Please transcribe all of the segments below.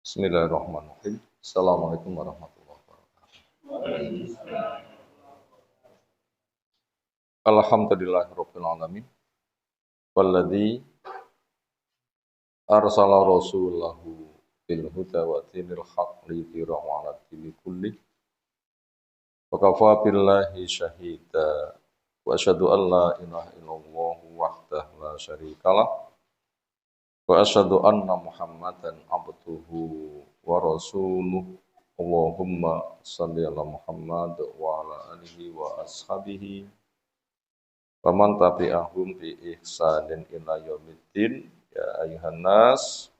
Bismillahirrahmanirrahim. Assalamualaikum warahmatullahi wabarakatuh. Alhamdulillahirabbil alamin. Walladzi arsala rasulahu bil huda wa dinil haqq liyudhhirahu 'ala dini kulli. Wa kafa billahi syahida. Wa asyhadu an la ilaha illallah wahdahu la syarikalah. Wa asyhadu anna Muhammadan abduhu wa rasuluh. Allahumma shalli ala Muhammad wa ala alihi wa ashabihi wa man tabi'ahum bi ihsanin ila yaumiddin. Ya ayuhan nas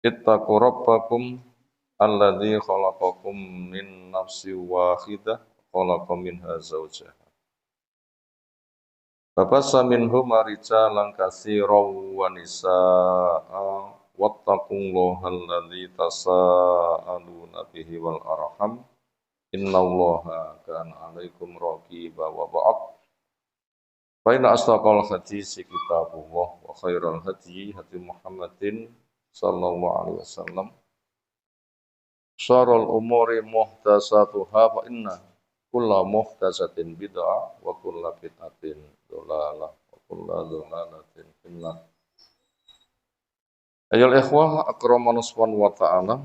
ittaqu rabbakum alladzi khalaqakum min nafsin wahidah khalaqa minha zawjaha Babasa minhuma rijalan katsiran wa nisaa'a wattaqullaha alladzi tasaaluna bihi wal arham innallaha kana 'alaikum raqiba wa ba'd fa inna asdaqal hadisi kitabullah wa khairal hadyi hadi Muhammadin sallallahu alaihi wasallam syarrul umuri muhdatsatuha fa inna kulla muhdatsatin bid'ah wa kulla bid'atin dhalalah wa kulla dhalalatin finnar. Ayyuhal ikhwah akramanus wa ta'ala.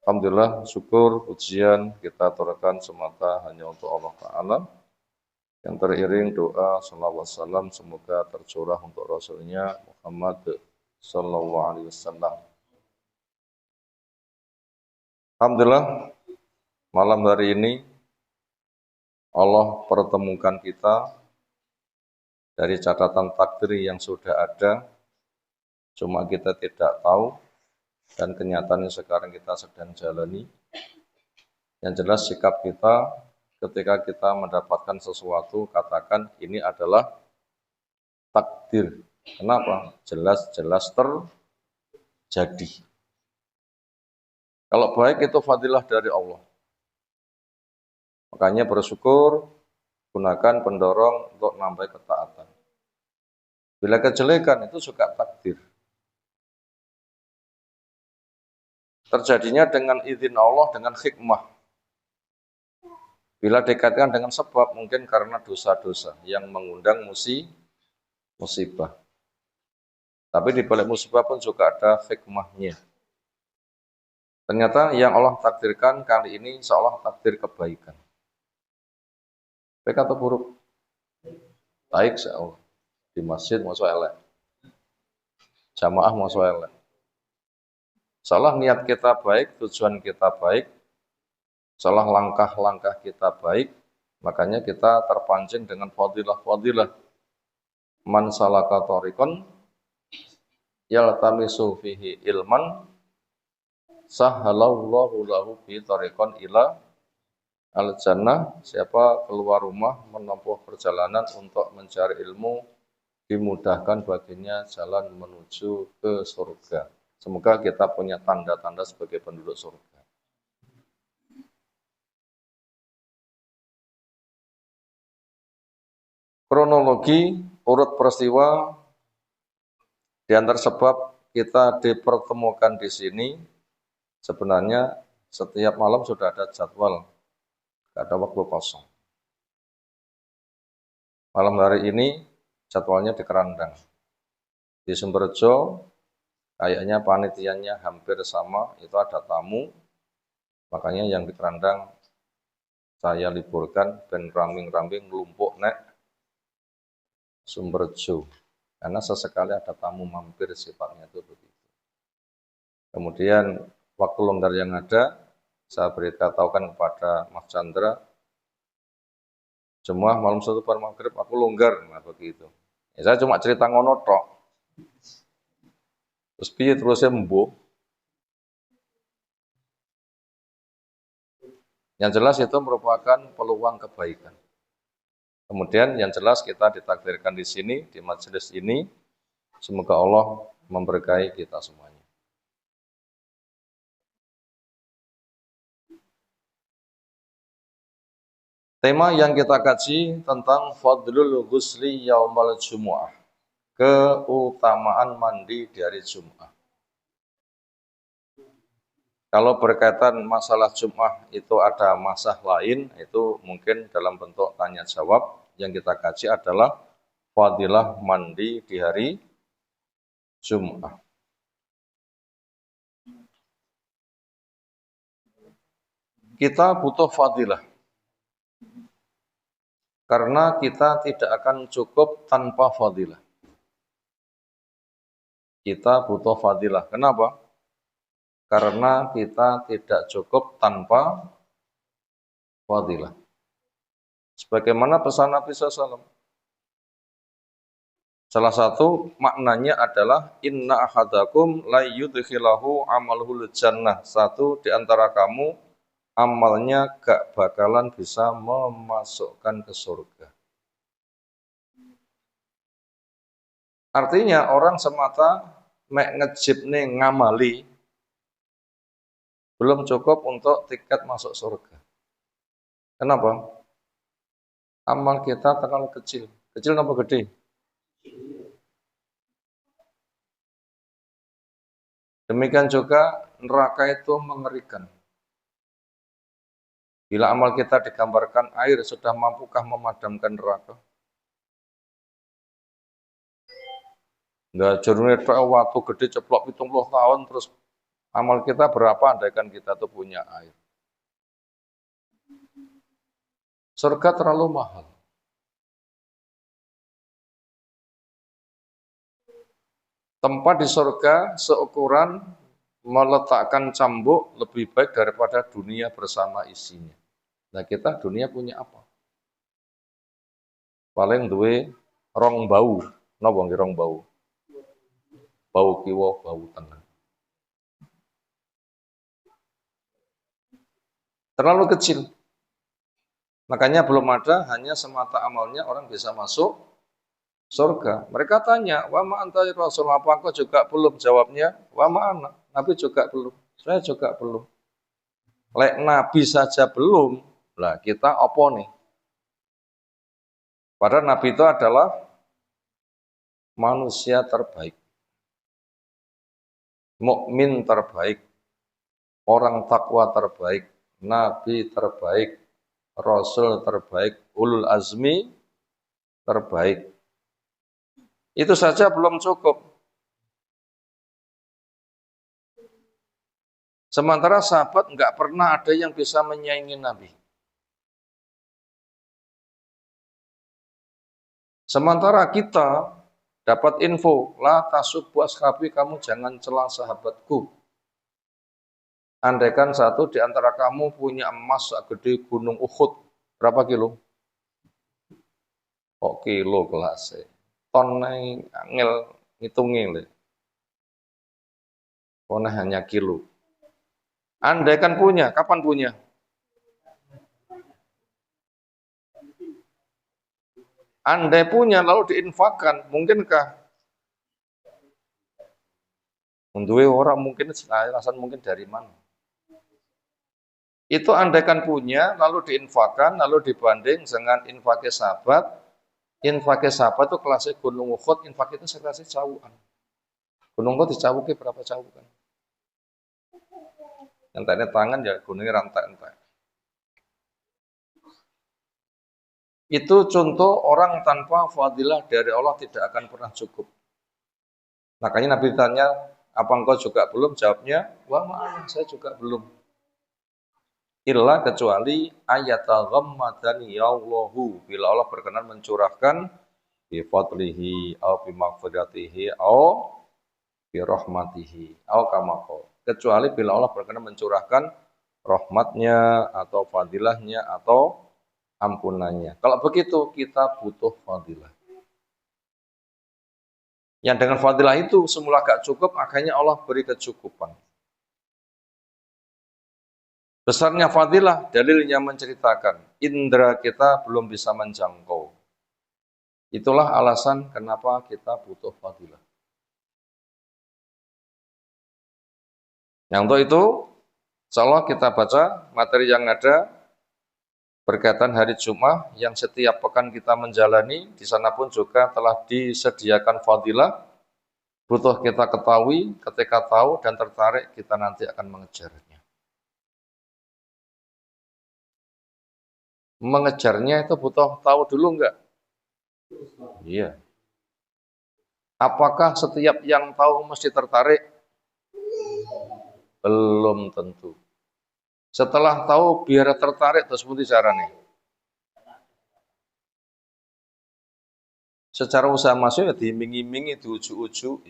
Alhamdulillah, syukur pujian kita aturkan semata hanya untuk Allah Ta'ala. Yang teriring doa salawat salam semoga tercurah untuk Rasulnya Muhammad sallallahu alaihi wasallam. Alhamdulillah, malam hari ini Allah pertemukan kita dari catatan takdir yang sudah ada, cuma kita tidak tahu, dan kenyataannya sekarang kita sedang jalani. Yang jelas sikap kita ketika kita mendapatkan sesuatu, katakan ini adalah takdir. Kenapa? Jelas-jelas terjadi. Kalau baik itu fadilah dari Allah. Makanya bersyukur, gunakan pendorong untuk nambah ketaatan. Bila kejelekan itu juga takdir. Terjadinya dengan izin Allah, dengan hikmah. Bila dikaitkan dengan sebab, mungkin karena dosa-dosa yang mengundang musibah. Tapi di balik musibah pun juga ada hikmahnya. Ternyata yang Allah takdirkan kali ini seolah takdir kebaikan. Baik atau buruk? Baik seolah. Di masjid masuk elek. Jamaah masuk elek. Seolah niat kita baik, tujuan kita baik, seolah langkah-langkah kita baik, makanya kita terpancing dengan fadilah-fadilah. Man salaka thariqan yaltamisu fihi ilman sahhalallahu lahu bi thariqan ila al-jannah. Siapa keluar rumah menempuh perjalanan untuk mencari ilmu, dimudahkan baginya jalan menuju ke surga. Semoga kita punya tanda-tanda sebagai penduduk surga. Kronologi urut peristiwa di antara sebab kita dipertemukan di sini, sebenarnya setiap malam sudah ada jadwal, tidak ada waktu kosong. Malam hari ini jadwalnya di Kerandang. Di Sumberjo kayaknya panitianya hampir sama, itu ada tamu, makanya yang di Kerandang saya liburkan ben rambing-rambing lumpuk nek Sumberjo, karena sesekali ada tamu mampir sifatnya itu begitu. Kemudian waktu longgar yang ada, saya beritahukan kepada Mas Chandra, semua malam satu bar maghrib aku longgar, nah begitu. Ya, saya cuma cerita ngono tok. Terus piye terusnya mbuh. Yang jelas itu merupakan peluang kebaikan. Kemudian yang jelas kita ditakdirkan di sini, di majelis ini, semoga Allah memberkahi kita semuanya. Tema yang kita kaji tentang Fadlul Ghusli Yaumal Jumu'ah, keutamaan mandi di hari Jumat. Kalau berkaitan masalah Jum'ah itu ada masalah lain, itu mungkin dalam bentuk tanya jawab. Yang kita kaji adalah fadilah mandi di hari Jum'ah. Kita butuh fadilah. Karena kita tidak akan cukup tanpa fadilah. Kita butuh fadilah. Kenapa? Karena kita tidak cukup tanpa fadilah. Sebagaimana pesan Nabi SAW. Salah satu maknanya adalah inna ahadakum la yudkhilahu amaluhul jannah. Satu di antara kamu amalnya gak bakalan bisa memasukkan ke surga. Artinya orang semata mek ngejib nih ngamali belum cukup untuk tiket masuk surga. Kenapa? Amal kita terlalu kecil. Kecil apa gede? Demikian juga neraka itu mengerikan. Bila amal kita digambarkan air, sudah mampukah memadamkan neraka? Nggak jernih waktu gede ceplok 70 tahun, terus amal kita berapa andaikan kita tuh punya air? Surga terlalu mahal. Tempat di surga seukuran meletakkan cambuk lebih baik daripada dunia bersama isinya. Nah kita dunia punya apa? Paling duwe rong bau. Napa nggih rong bau? Bau kiwa, bau tengah. Terlalu kecil. Makanya belum ada, hanya semata amalnya orang bisa masuk surga. Mereka tanya, wa ma anta ya Rasul, apa engkau juga belum? Jawabnya, wa ma ana. Nabi juga belum. Saya juga belum. Lek Nabi saja belum, lah kita apa nih? Padahal Nabi itu adalah manusia terbaik. Mukmin terbaik, orang takwa terbaik, nabi terbaik, rasul terbaik, ulul azmi terbaik. Itu saja belum cukup. Sementara sahabat nggak pernah ada yang bisa menyaingi Nabi. Sementara kita dapat info, la tasubbu ashabi, kamu jangan celah sahabatku. Andaikan satu di antara kamu punya emas segede gunung Uhud, berapa kilo? Kok kilo kelasnya? Ton ngel ngitungin. Kone hanya kilo. Andaikan punya, kapan punya? Andai punya lalu diinfakkan, mungkinkah? Untuk orang mungkin alasan mungkin dari mana? Itu andaikan punya, lalu diinfakkan, lalu dibanding dengan infaknya sahabat. Infaknya sahabat itu kelasnya gunung Uhud, infak itu sekelasnya jauhan. Gunung Uhud dicawuki berapa jauh kan? Yang tadi tangan ya gunungnya rantai-rantai. Itu contoh orang tanpa fadilah dari Allah tidak akan pernah cukup. Makanya Nabi tanya, apa engkau juga belum? Jawabnya, wah ma'ana, saya juga belum. Illa kecuali ayatal ghammadani yallahu, bila Allah berkenan mencurahkan bi fadlihi au bi maghfiratihi au bi rahmatihi au kama qala. Kecuali bila Allah berkenan mencurahkan rahmatnya atau fadilahnya atau ampunannya. Kalau begitu kita butuh fadilah. Yang dengan fadilah itu semula gak cukup, akhirnya Allah beri kecukupan. Besarnya fadilah, dalilnya menceritakan indera kita belum bisa menjangkau. Itulah alasan kenapa kita butuh fadilah. Yang untuk itu, insyaallah kita baca materi yang ada berkaitan hari Jumat yang setiap pekan kita menjalani. Di sana pun juga telah disediakan fadilah. Butuh kita ketahui, ketika tahu dan tertarik kita nanti akan mengejarnya. Mengejarnya itu butuh tahu dulu enggak? Iya. Apakah setiap yang tahu mesti tertarik? Belum tentu. Setelah tahu biar tertarik terus seperti caranya. Secara usaha masuk ya diiming-imingi, diuju-uju.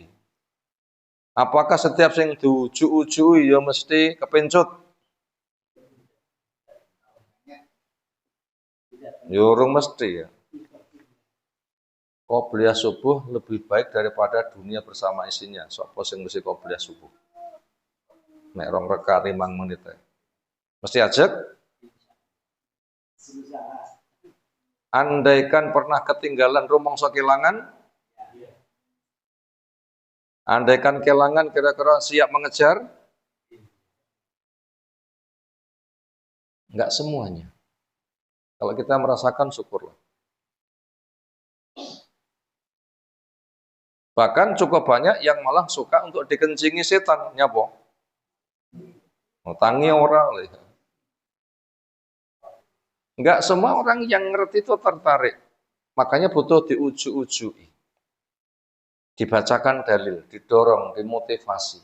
Apakah setiap yang diuju-uju ya mesti kepencut? Ya urung mesti ya. Qobliyah subuh lebih baik daripada dunia bersama isinya. Sopo sing mesti qobliyah subuh. Nek rong reka 5 menit. Mesti ajak. Andaikan pernah ketinggalan rumangsa kelangan, andaikan kelangan kira-kira siap mengejar? Enggak semuanya. Kalau kita merasakan syukurlah. Bahkan cukup banyak yang malah suka untuk dikencingi setan, nyapa? Tangi orang. Enggak semua orang yang ngerti itu tertarik. Makanya butuh diuju-ujui. Dibacakan dalil, didorong, dimotivasi.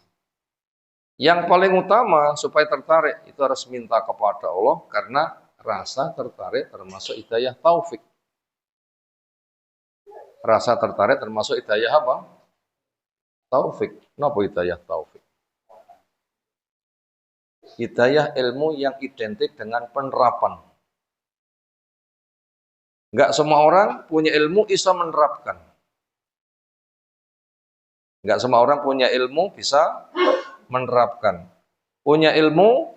Yang paling utama supaya tertarik itu harus minta kepada Allah karena rasa tertarik termasuk hidayah taufik. Rasa tertarik termasuk hidayah apa? Taufik. Napa hidayah taufik? Hidayah ilmu yang identik dengan penerapan. Enggak semua orang punya ilmu bisa menerapkan. Enggak semua orang punya ilmu bisa menerapkan. Punya ilmu,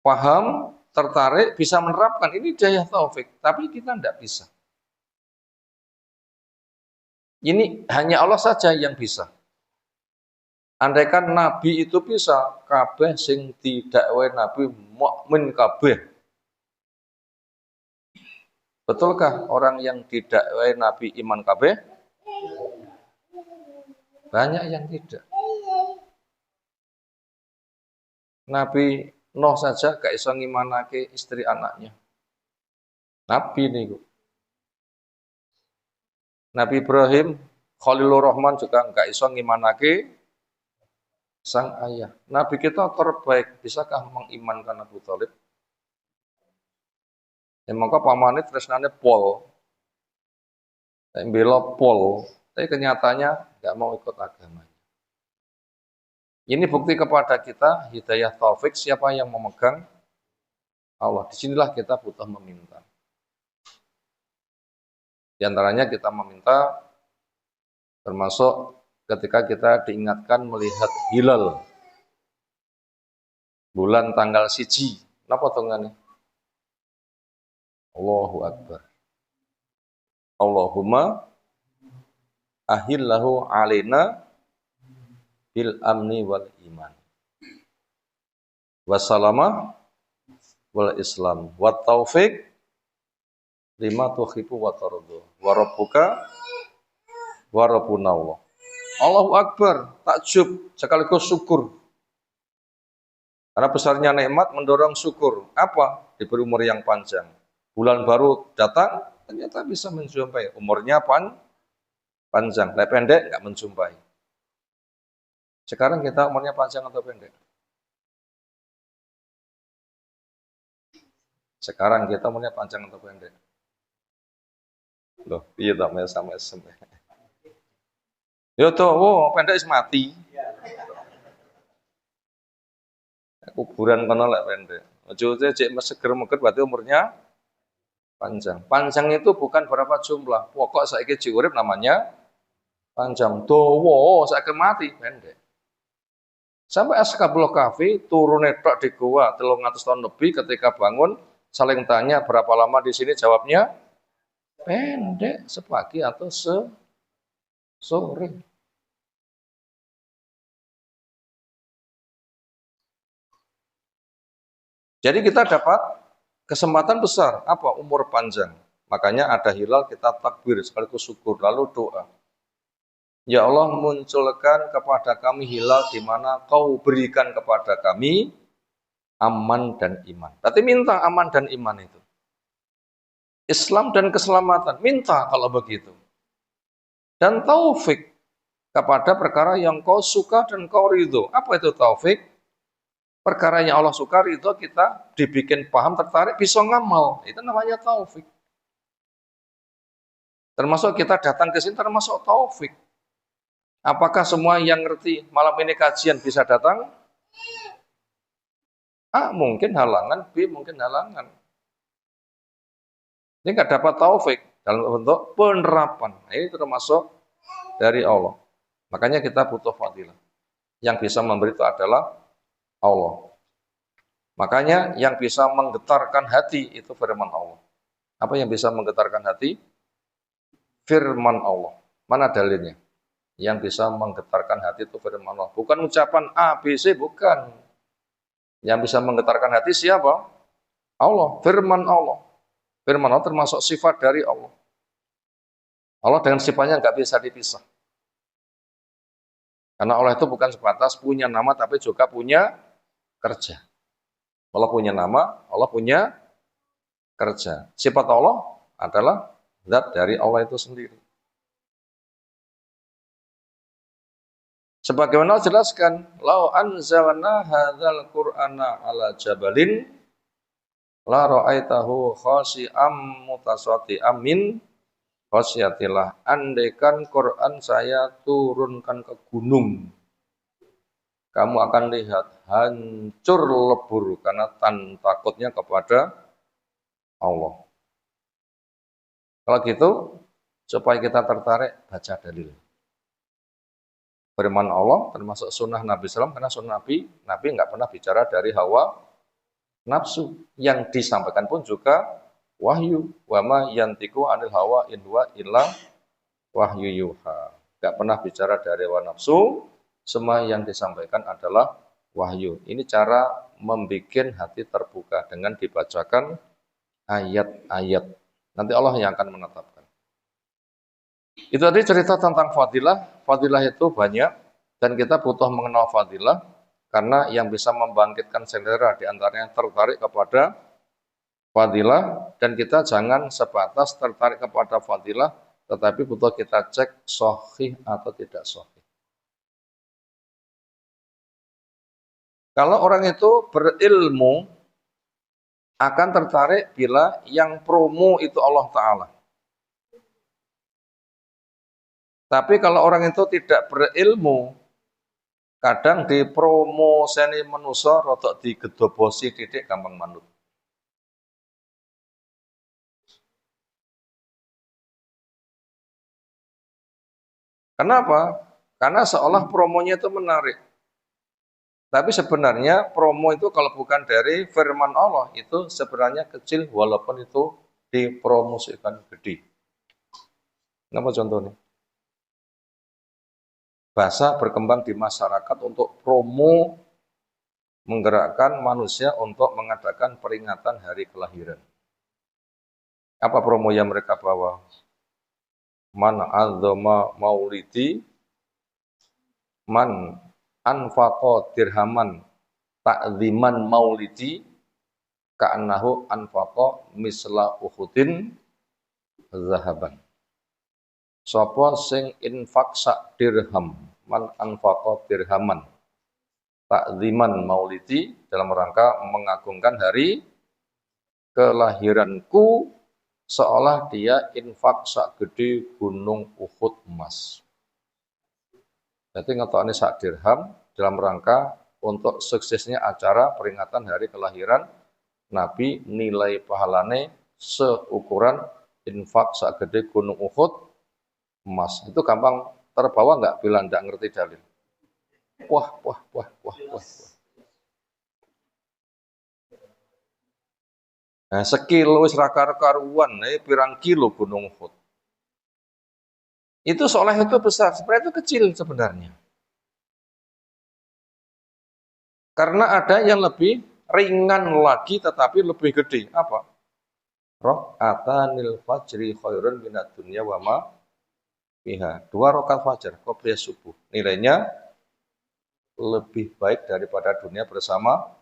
paham, tertarik, bisa menerapkan. Ini hidayah taufik. Tapi kita tidak bisa. Ini hanya Allah saja yang bisa. Andaikan Nabi itu bisa, kabeh sing didakwe Nabi mukmin kabeh. Betulkah orang yang didakwe Nabi iman kabeh? Banyak yang tidak. Nabi Nuh saja gak iso ngimanake istri anaknya. Nabi niku. Nabi Ibrahim, Khalilur Rahman juga gak iso ngimanake sang ayah. Nabi kita terbaik, bisakah mengimankan Abu Thalib? Ya maka pamane tresnane pol. Bela pol, tapi kenyataannya gak mau ikut agamanya. Ini bukti kepada kita hidayah taufik siapa yang memegang Allah. Disinilah kita butuh meminta. Di antaranya kita meminta termasuk ketika kita diingatkan melihat hilal bulan tanggal 1. Napa tongane? Allahu Akbar. Allahumma ahillahu alaina bil amni wal iman. Wassalamah wal islam. Wat taufik lima tuhibbu wa tardu. Wa rabbuka wa rabbuna Allah. Allahu Akbar, takjub sekaligus syukur. Karena besarnya nikmat mendorong syukur. Apa? Diberi umur yang panjang. Bulan baru datang, ternyata bisa menjumpai. Umurnya panjang. Lek pendek nggak menjumpai. Sekarang kita umurnya panjang atau pendek? Sekarang kita umurnya panjang atau pendek? Loh, iya tak sama SM. Yo toh, oh, pendek is mati. Kuburan kono lek pendek. Ojo cek seger meger berarti umurnya panjang. Panjang itu bukan berapa jumlah. Pokok saiki urip namanya panjang. Dawa saiki mati pendek. Sampai Ashabul Kahfi turun tok di gua 300 tahun lebih ketika bangun saling tanya berapa lama di sini, jawabnya pendek, sepagi atau sore. Jadi kita dapat kesempatan besar, apa? Umur panjang. Makanya ada hilal kita takbir sekaligus syukur lalu doa. Ya Allah, munculkan kepada kami hilal di mana Kau berikan kepada kami aman dan iman. Berarti minta aman dan iman itu. Islam dan keselamatan. Minta kalau begitu. Dan taufik kepada perkara yang kau suka dan kau ridho. Apa itu taufik? Perkara yang Allah suka, ridho, kita dibikin paham, tertarik, bisa ngamal. Itu namanya taufik. Termasuk kita datang ke sini termasuk taufik. Apakah semua yang ngerti malam ini kajian bisa datang? A, mungkin halangan, B, mungkin halangan. Ini nggak dapat taufik dalam bentuk penerapan. Ini termasuk dari Allah. Makanya kita butuh fadilah. Yang bisa memberi itu adalah Allah. Makanya yang bisa menggetarkan hati itu firman Allah. Apa yang bisa menggetarkan hati? Firman Allah. Mana dalilnya? Yang bisa menggetarkan hati itu firman Allah. Bukan ucapan A, B, C, bukan. Yang bisa menggetarkan hati siapa? Allah, firman Allah. Firman Allah termasuk sifat dari Allah. Allah dengan sifatnya nggak bisa dipisah. Karena Allah itu bukan sebatas punya nama, tapi juga punya kerja. Allah punya nama, Allah punya kerja. Sifat Allah adalah zat dari Allah itu sendiri. Sebagaimana Allah jelaskan, lau anzalna hadzal qur'ana ala jabalin la ra'aitahu khashi'am mutasaddiam min khasyatillah. Andaikan Quran saya turunkan ke gunung, kamu akan lihat hancur lebur karena takutnya kepada Allah. Kalau gitu, supaya kita tertarik, baca dalil. Firman Allah termasuk sunnah Nabi SAW, karena sunnah Nabi nggak pernah bicara dari hawa nafsu. Yang disampaikan pun juga wahyu. Wa ma yantiqu anil hawa in huwa illa wahyu yuha. Nggak pernah bicara dari hawa nafsu, semua yang disampaikan adalah wahyu. Ini cara membuat hati terbuka dengan dibacakan ayat-ayat. Nanti Allah yang akan menetapkan. Itu tadi cerita tentang fadilah. Fadilah itu banyak dan kita butuh mengenal fadilah karena yang bisa membangkitkan selera diantaranya tertarik kepada fadilah, dan kita jangan sebatas tertarik kepada fadilah tetapi butuh kita cek sahih atau tidak sahih. Kalau orang itu berilmu akan tertarik bila yang promo itu Allah Ta'ala. Tapi kalau orang itu tidak berilmu, kadang dipromoseni manusia rotok digedobosi titik gampang manut. Kenapa? Karena seolah promonya itu menarik. Tapi sebenarnya promo itu kalau bukan dari firman Allah itu sebenarnya kecil walaupun itu dipromosikan gede. Kenapa contohnya? Bahasa berkembang di masyarakat untuk promo menggerakkan manusia untuk mengadakan peringatan hari kelahiran. Apa promo yang mereka bawa? Man adzama maulidi, man anfaqo dirhaman ta'ziman maulidi, ka'annahu anfaqo misla uhudin zahaban. Sapa sing infak sak dirham, man anfaqo dirhaman ta'ziman maulidi, dalam rangka mengagungkan hari kelahiranku, seolah dia infak sak gede gunung Uhud emas. Jadi ngetokne sak dirham dalam rangka untuk suksesnya acara peringatan hari kelahiran Nabi, nilai pahalane seukuran infak sak gede gunung Uhud emas. Itu gampang terbawa nggak bila nggak ngerti dalil? Wah. Nah, sekilo wis ra karuan, pirang kilo gunung Uhud. Itu seolah itu besar, sebenarnya itu kecil sebenarnya. Karena ada yang lebih ringan lagi tetapi lebih gede. Apa? Raka'atanil fajri khairun minad dunya wa ma fiha. 2 rakaat fajar, qobliyah subuh. Nilainya lebih baik daripada dunia bersama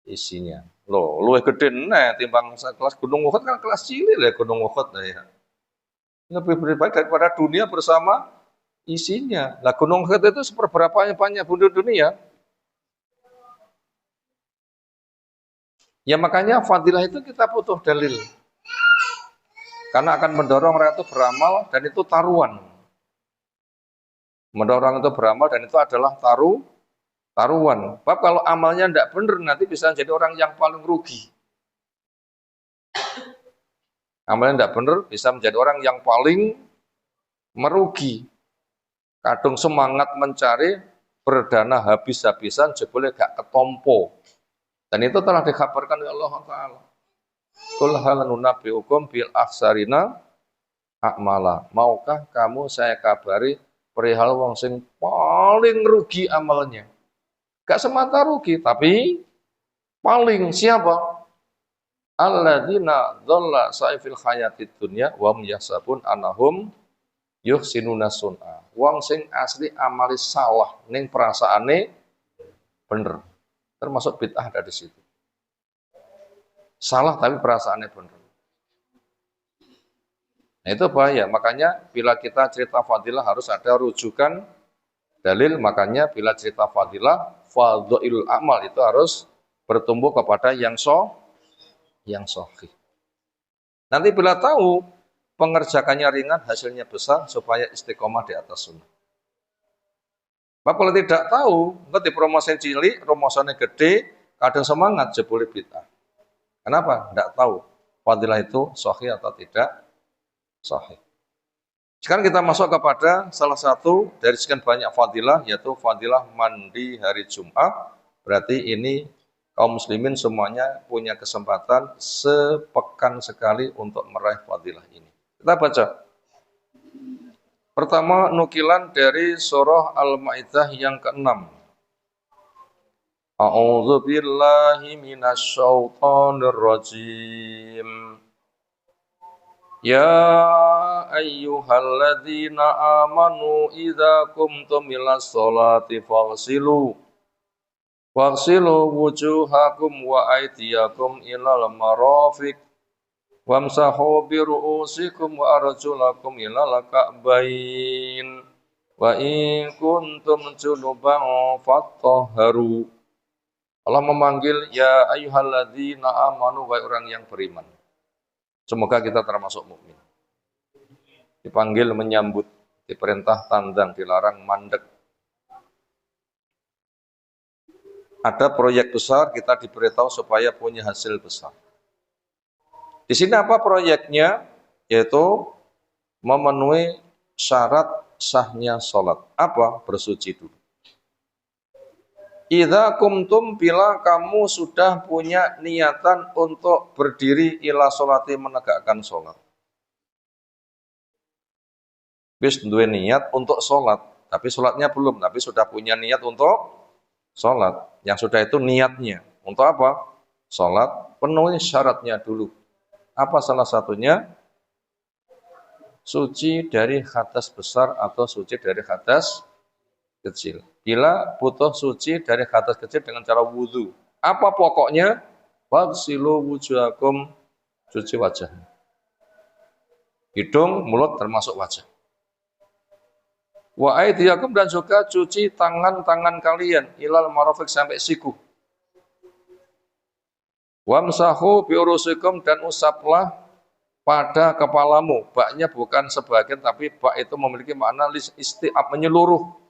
isinya. Loh, luwih gede nih timbang kelas Gunung Uhud kan kelas cilik lah Gunung Uhud lah ya. Lebih baik daripada dunia bersama isinya. Lah Gunung Uhud itu seperberapa banyak penduduk dunia? Ya makanya fadilah itu kita butuh dalil. Karena akan mendorong orang itu beramal dan itu taruhan. Mendorong itu beramal dan itu adalah taruhan. Sebab kalau amalnya tidak benar nanti bisa jadi orang yang paling rugi. Amalnya tidak benar bisa menjadi orang yang paling merugi. Kadung semangat mencari berdana habis-habisan jebule gak ketompo. Dan itu telah dikabarkan oleh Allah Ta'ala. Qul hal nunabbi'ukum bil akhsarina a'mala. Maukah kamu saya kabari perihal wong sing paling rugi amalnya? Gak semata rugi, tapi paling siapa? Alladzina dhalla sa'ifil hayatid dunya wa hum yahsabun annahum yuhsinuna sun'a. Wong sing asli amali salah ning perasaane bener. Termasuk bid'ah dari situ. Salah tapi perasaannya bener. Nah itu bahaya. Makanya bila kita cerita fadilah harus ada rujukan dalil. Makanya bila cerita fadilah, fadhailul amal itu harus bertumbuh kepada yang sahih. Nanti bila tahu pengerjakannya ringan, hasilnya besar supaya istiqomah di atas sunnah. Pak kalau tidak tahu, nanti promosi cilik, promosinya gede, kadang semangat jebule bid'ah. Kenapa? Tidak tahu fadilah itu sahih atau tidak sahih. Sekarang kita masuk kepada salah satu dari sekian banyak fadilah, yaitu fadilah mandi hari Jumat. Berarti ini kaum muslimin semuanya punya kesempatan sepekan sekali untuk meraih fadilah ini. Kita baca. Pertama, nukilan dari surah Al-Maidah yang ke-6. A'udzu billahi minasyaitonir rajim. Ya ayyuhalladzina amanu idza qumtum ilas sholati faghsilu wujuhakum wa aydiyakum ilal marafiq wamsahu bi ru'usikum wa arjulakum ilal ka'bain wa in kuntum junuban fattahharu. Allah memanggil ya ayyuhalladzina amanu, wahai orang yang beriman. Semoga kita termasuk mukmin. Dipanggil menyambut, diperintah tandang, dilarang mandek. Ada proyek besar, kita diberitahu supaya punya hasil besar. Di sini apa proyeknya? Yaitu memenuhi syarat sahnya sholat. Apa? Bersuci dulu. Idza kumtum, bila kamu sudah punya niatan untuk berdiri ila sholati, menegakkan sholat. Bis duwe niat untuk sholat, tapi sholatnya belum, tapi sudah punya niat untuk sholat. Yang sudah itu niatnya. Untuk apa? Sholat, penuhi syaratnya dulu. Apa salah satunya? Suci dari hadas besar atau suci dari hadas kecil. Bila butuh suci dari hadas kecil dengan cara wudhu. Apa pokoknya? Faghsilu wujuhakum, cuci wajah. Hidung, mulut termasuk wajah. Wa aydiyakum, dan juga cuci tangan-tangan kalian ilal marafiq, sampai siku. Wamsahu bi urusikum, dan usaplah pada kepalamu. Baknya bukan sebagian, tapi bak itu memiliki makna isti'ab, menyeluruh.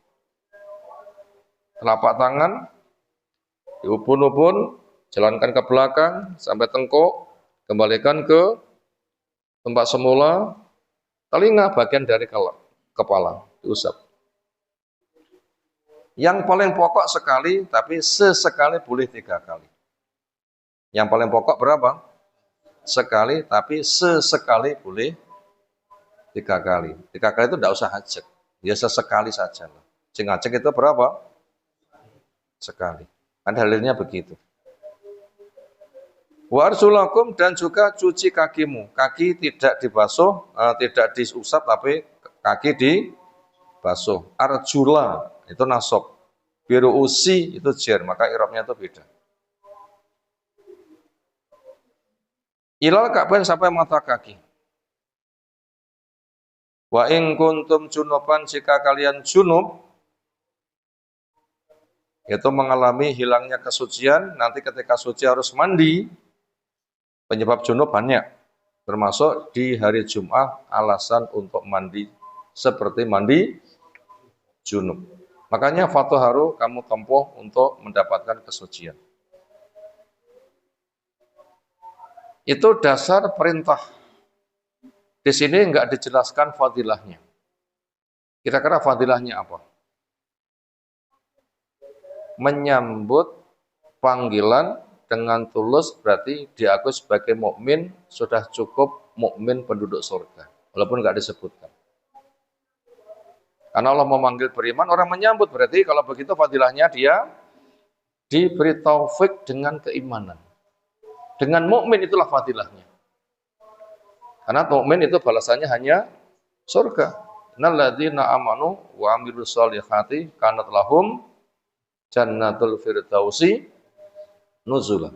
Telapak tangan diubun-ubun, jalankan ke belakang sampai tengkuk, kembalikan ke tempat semula. Telinga bagian dari kepala diusap. Yang paling pokok sekali, tapi sesekali boleh 3 kali. Yang paling pokok berapa? Sekali, tapi sesekali boleh 3 kali. 3 kali itu tidak usah hajat, ya sesekali saja. Sing hajat itu berapa? Sekali. Kan dalilnya begitu. Wa arsulakum, dan juga cuci kakimu. Kaki tidak dibasuh, tidak diusap, tapi kaki dibasuh. Arjula itu nasab. Biru usi itu jer, maka irobnya itu beda. Ilal Ka'bain sampai mata kaki. Wa in kuntum junuban jika kalian junub, itu mengalami hilangnya kesucian, nanti ketika suci harus mandi. Penyebab junub banyak, termasuk di hari Jumat alasan untuk mandi seperti mandi junub. Makanya fatoharu kamu tempuh untuk mendapatkan kesucian. Itu dasar perintah. Di sini enggak dijelaskan fadilahnya. Kira-kira fadilahnya apa? Menyambut panggilan dengan tulus berarti diakui sebagai mukmin, sudah cukup mukmin penduduk surga. Walaupun enggak disebutkan. Karena Allah memanggil beriman, orang menyambut berarti kalau begitu fadilahnya dia diberi taufik dengan keimanan. Dengan mukmin itulah fadilahnya. Karena mukmin itu balasannya hanya surga. Innal ladzina amanu wa amilus solihati kanat lahum jannatul firdausi nuzula.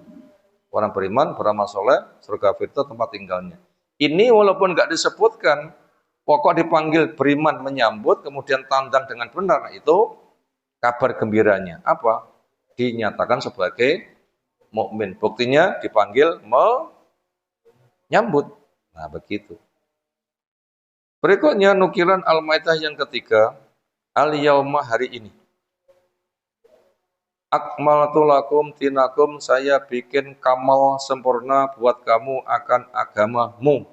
Orang beriman, beramal soleh, surga firdaus tempat tinggalnya. Ini walaupun enggak disebutkan, pokok dipanggil beriman menyambut, kemudian tandang dengan benar, itu kabar gembiranya. Apa? Dinyatakan sebagai mukmin. Buktinya dipanggil menyambut. Nah, begitu. Berikutnya nukilan Al-Maidah yang ketiga, al-yauma hari ini. Akmaltu lakum dinakum, saya bikin kamal sempurna buat kamu akan agamamu.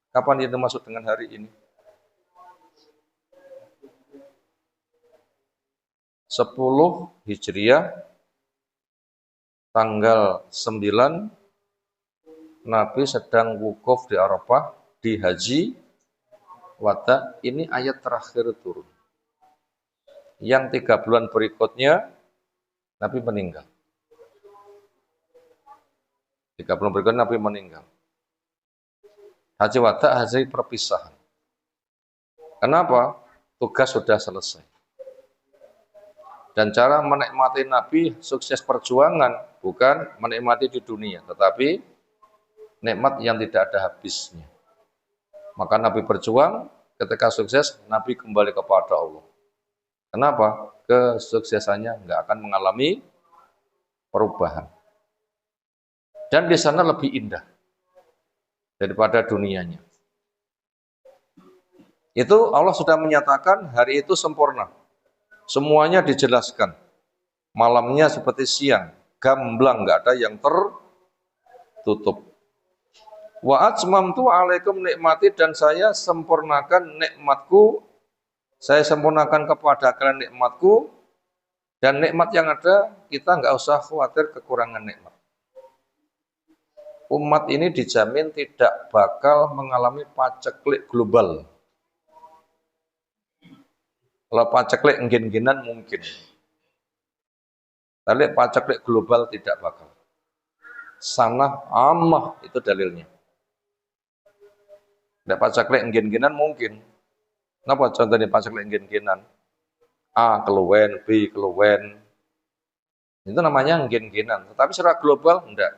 Kapan itu masuk dengan hari ini? 10 Hijriah tanggal 9 Nabi sedang wukuf di Arafah di haji wada. Ini ayat terakhir turun. Yang 3 bulan berikutnya Nabi meninggal. 3 bulan berikutnya Nabi meninggal. Haji wada, haji perpisahan. Kenapa? Tugas sudah selesai. Dan cara menikmati Nabi sukses perjuangan bukan menikmati di dunia, tetapi nikmat yang tidak ada habisnya. Maka Nabi berjuang, ketika sukses Nabi kembali kepada Allah. Kenapa? Kesuksesannya nggak akan mengalami perubahan. Dan di sana lebih indah daripada dunianya. Itu Allah sudah menyatakan hari itu sempurna. Semuanya dijelaskan. Malamnya seperti siang, gamblang, nggak ada yang tertutup. Wa atmamtu alaikum nikmati, dan saya sempurnakan nikmatku, saya sempurnakan kepada kalian nikmatku, dan nikmat yang ada kita nggak usah khawatir kekurangan nikmat. Umat ini dijamin tidak bakal mengalami paceklik global. Kalau paceklik enggen-enggenan mungkin, tapi paceklik global tidak bakal. Sanah amah itu dalilnya. Tidak paceklik enggen-enggenan mungkin. Kenapa contohnya paceklik enggen-enggenan? A keluwen, B keluwen. Itu namanya enggen-enggenan. Tetapi secara global enggak.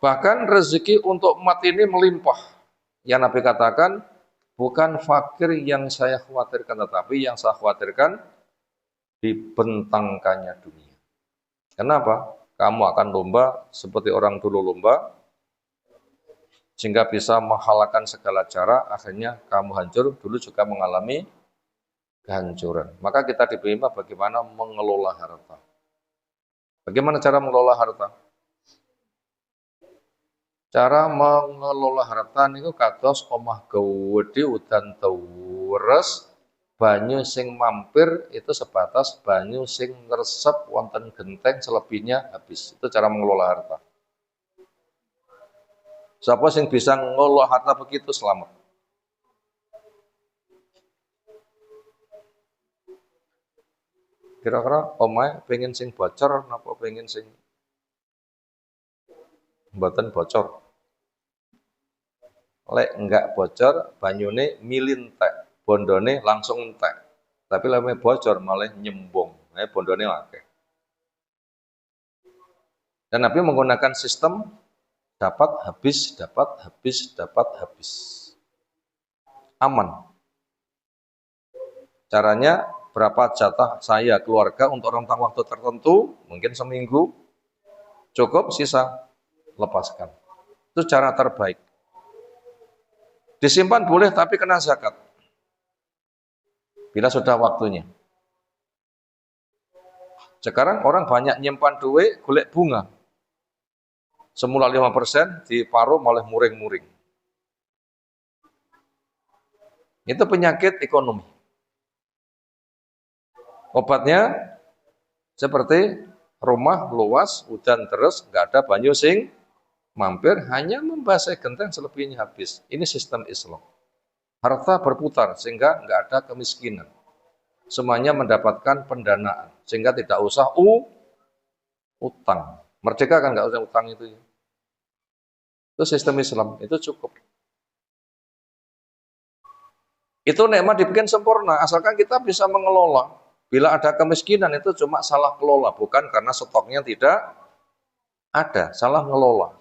Bahkan rezeki untuk umat ini melimpah. Yang Nabi katakan, bukan fakir yang saya khawatirkan, tetapi yang saya khawatirkan dibentangkannya dunia. Kenapa? Kamu akan lomba seperti orang dulu lomba, sehingga bisa menghalalkan segala cara, akhirnya kamu hancur, dulu juga mengalami kehancuran. Maka kita diberi bagaimana mengelola harta. Bagaimana cara mengelola harta? Cara mengelola harta niku kados omah gede udan terus, banyu sing mampir itu sebatas banyu sing ngresep wonten genteng, selebihnya habis. Itu cara mengelola harta. Siapa yang bisa ngelola harta begitu selamat. Kira-kira omae pengen sing bocor napa pengen sing mboten bocor? Lek enggak bocor, banyune milintek, bondone langsung entek. Tapi lek bocor malah nyembung, bondone akeh. Dan Nabi menggunakan sistem dapat habis, dapat habis, dapat habis. Aman. Caranya berapa jatah saya keluarga untuk rentang waktu tertentu, mungkin seminggu, cukup, sisa lepaskan. Itu cara terbaik. Disimpan boleh tapi kena zakat. Bila sudah waktunya. Sekarang orang banyak nyimpan duit, golek bunga. Semula 5%, diparuh malah muring-muring. Itu penyakit ekonomi. Obatnya seperti rumah luas, hujan terus, nggak ada banyu sing mampir, hanya membasahi genteng selebihnya habis. Ini sistem Islam. Harta berputar sehingga nggak ada kemiskinan. Semuanya mendapatkan pendanaan sehingga tidak usah utang. Merdeka kan nggak usah utang itu. Itu sistem Islam, itu cukup. Itu nikmat dibikin sempurna, asalkan kita bisa mengelola. Bila ada kemiskinan itu cuma salah kelola, bukan karena stoknya tidak ada, salah ngelola.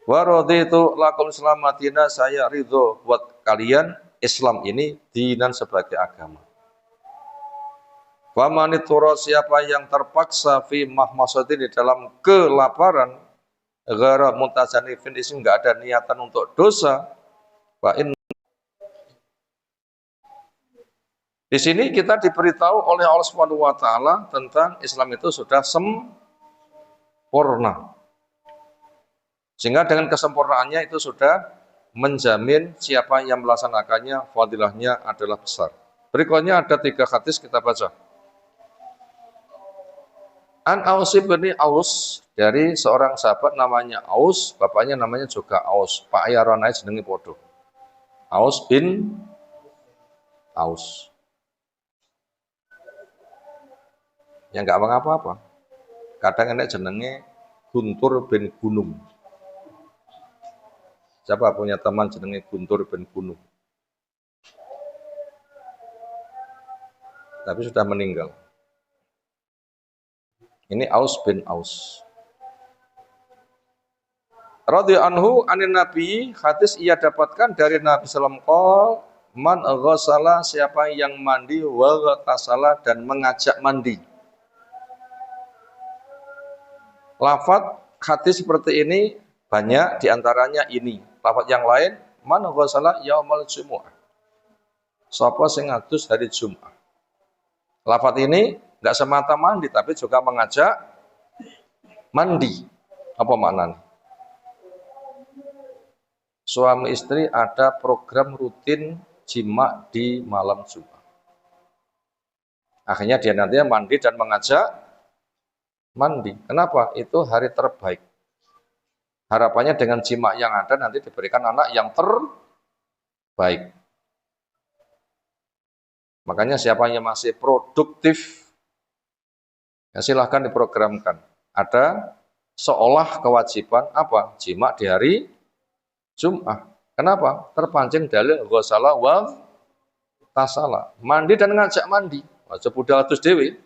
Warodi itu lakum selamatina, saya ridho buat kalian Islam ini dinan sebagai agama. Famanitura, siapa yang terpaksa fi mahmasatin, di dalam kelaparan, gara mutazanifin, isi nggak ada niatan untuk dosa. Di sini kita diberitahu oleh Allah Subhanahu wa taala tentang Islam itu sudah sempurna. Sehingga dengan kesempurnaannya itu sudah menjamin siapa yang melaksanakannya fadilahnya adalah besar. Berikutnya ada 3 hadis kita baca. An Aus bin Aus, dari seorang sahabat namanya Aus, bapaknya namanya juga Aus, Pak Ayaronai jenenge podo. Aus bin Aus. Ya enggak apa-apa. Kadang enek jenenge Guntur bin Gunung. Siapa punya teman jenenge Guntur bin Gunung? Tapi sudah meninggal. Ini Aus bin Aus. Radhiyallahu anhu anin Nabi, hadis ia dapatkan dari Nabi sallallahu alaihi wasallam, man ghassala, siapa yang mandi, wa ghatasala, dan mengajak mandi. Lafaz hadis seperti ini banyak, diantaranya ini. Lafaz yang lain, man ghassala yaumal jumu'ah, sapa sing ngadus hari Jumat. Lafaz ini enggak semata mandi, tapi juga mengajak mandi. Apa maknanya? Suami istri ada program rutin jima di malam Jumat. Akhirnya dia nantinya mandi dan mengajak mandi. Kenapa? Itu hari terbaik. Harapannya dengan jima yang ada nanti diberikan anak yang terbaik. Makanya siapa yang masih produktif, ya silahkan diprogramkan. Ada seolah kewajiban apa? Jima di hari Jumat. Kenapa? Terpancing dalil ghassala wa tasala. Mandi dan ngajak mandi. Aja budal atus dhewe.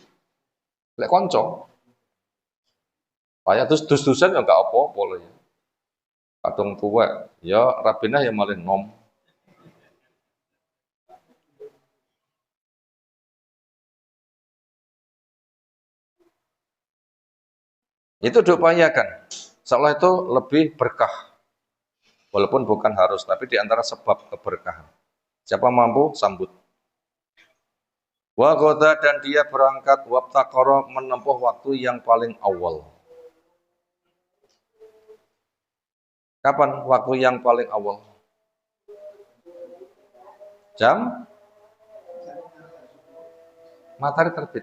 Lek kanca. Paya terus dus-dusan ya enggak apa-apa lho ya. Kadung tuwek, ya rabinah ya malih nom. Itu diupayakan. Seolah itu lebih berkah. Walaupun bukan harus, tapi di antara sebab keberkahan. Siapa mampu, sambut. Wa ghada, dan dia berangkat, wabtaqara, menempuh waktu yang paling awal. Kapan waktu yang paling awal? Jam matahari terbit.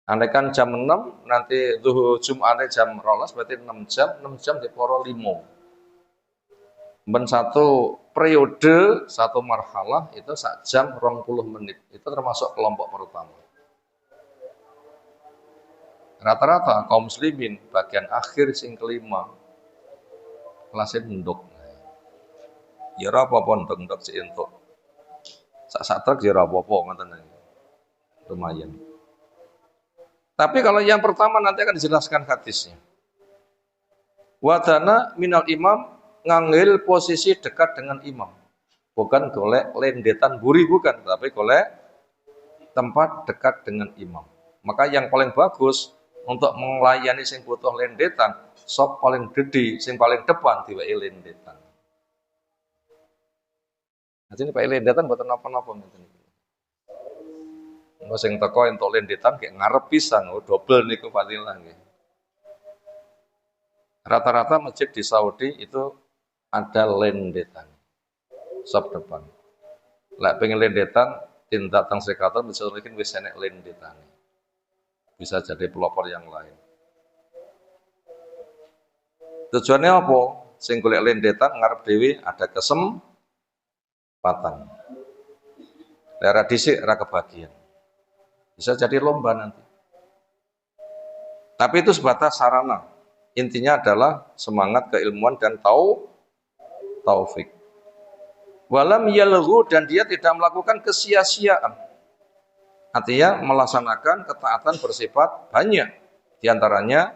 Andaikan jam 6, nanti zuhur Jumatnya jam 12, berarti 6 jam di poro 5. Ben satu periode, satu marhalah, itu 1 jam 20 menit. Itu termasuk kelompok pertama. Rata-rata kaum muslimin, bagian akhir sing kelima, kelasnya nduk. Ya apa-apa nduk si entuk. Sak truk ya apa-apa, ngoten. Lumayan. Tapi kalau yang pertama nanti akan dijelaskan hadisnya. Wadana minal imam, ngambil posisi dekat dengan imam. Bukan golek lendetan buri, bukan, tapi golek tempat dekat dengan imam. Maka yang paling bagus untuk melayani sing butuh lendetan, sop paling gede, sing paling depan diwai lendetan. Nah, ini Pak lendetan buatan apa-apa ngeten iki. Engko sing teko entuk lendetan kayak ngarep pisan, double niku fadilah nggih. Rata-rata masjid di Saudi itu ada lendetan. Sop depan. Lek pengen lendetan tindak tang sekator bisa mungkin wis enek lendetan. Bisa jadi pelopor yang lain. Tujuannya apa? Sing golek lendetan ngarep dhewe ada kesempatan. Daerah dhisik ra kebagian. Bisa jadi lomba nanti. Tapi itu sebatas sarana. Intinya adalah semangat keilmuan dan taufik. Walam yalghu, dan dia tidak melakukan kesia-siaan. Artinya melaksanakan ketaatan bersifat banyak. Di antaranya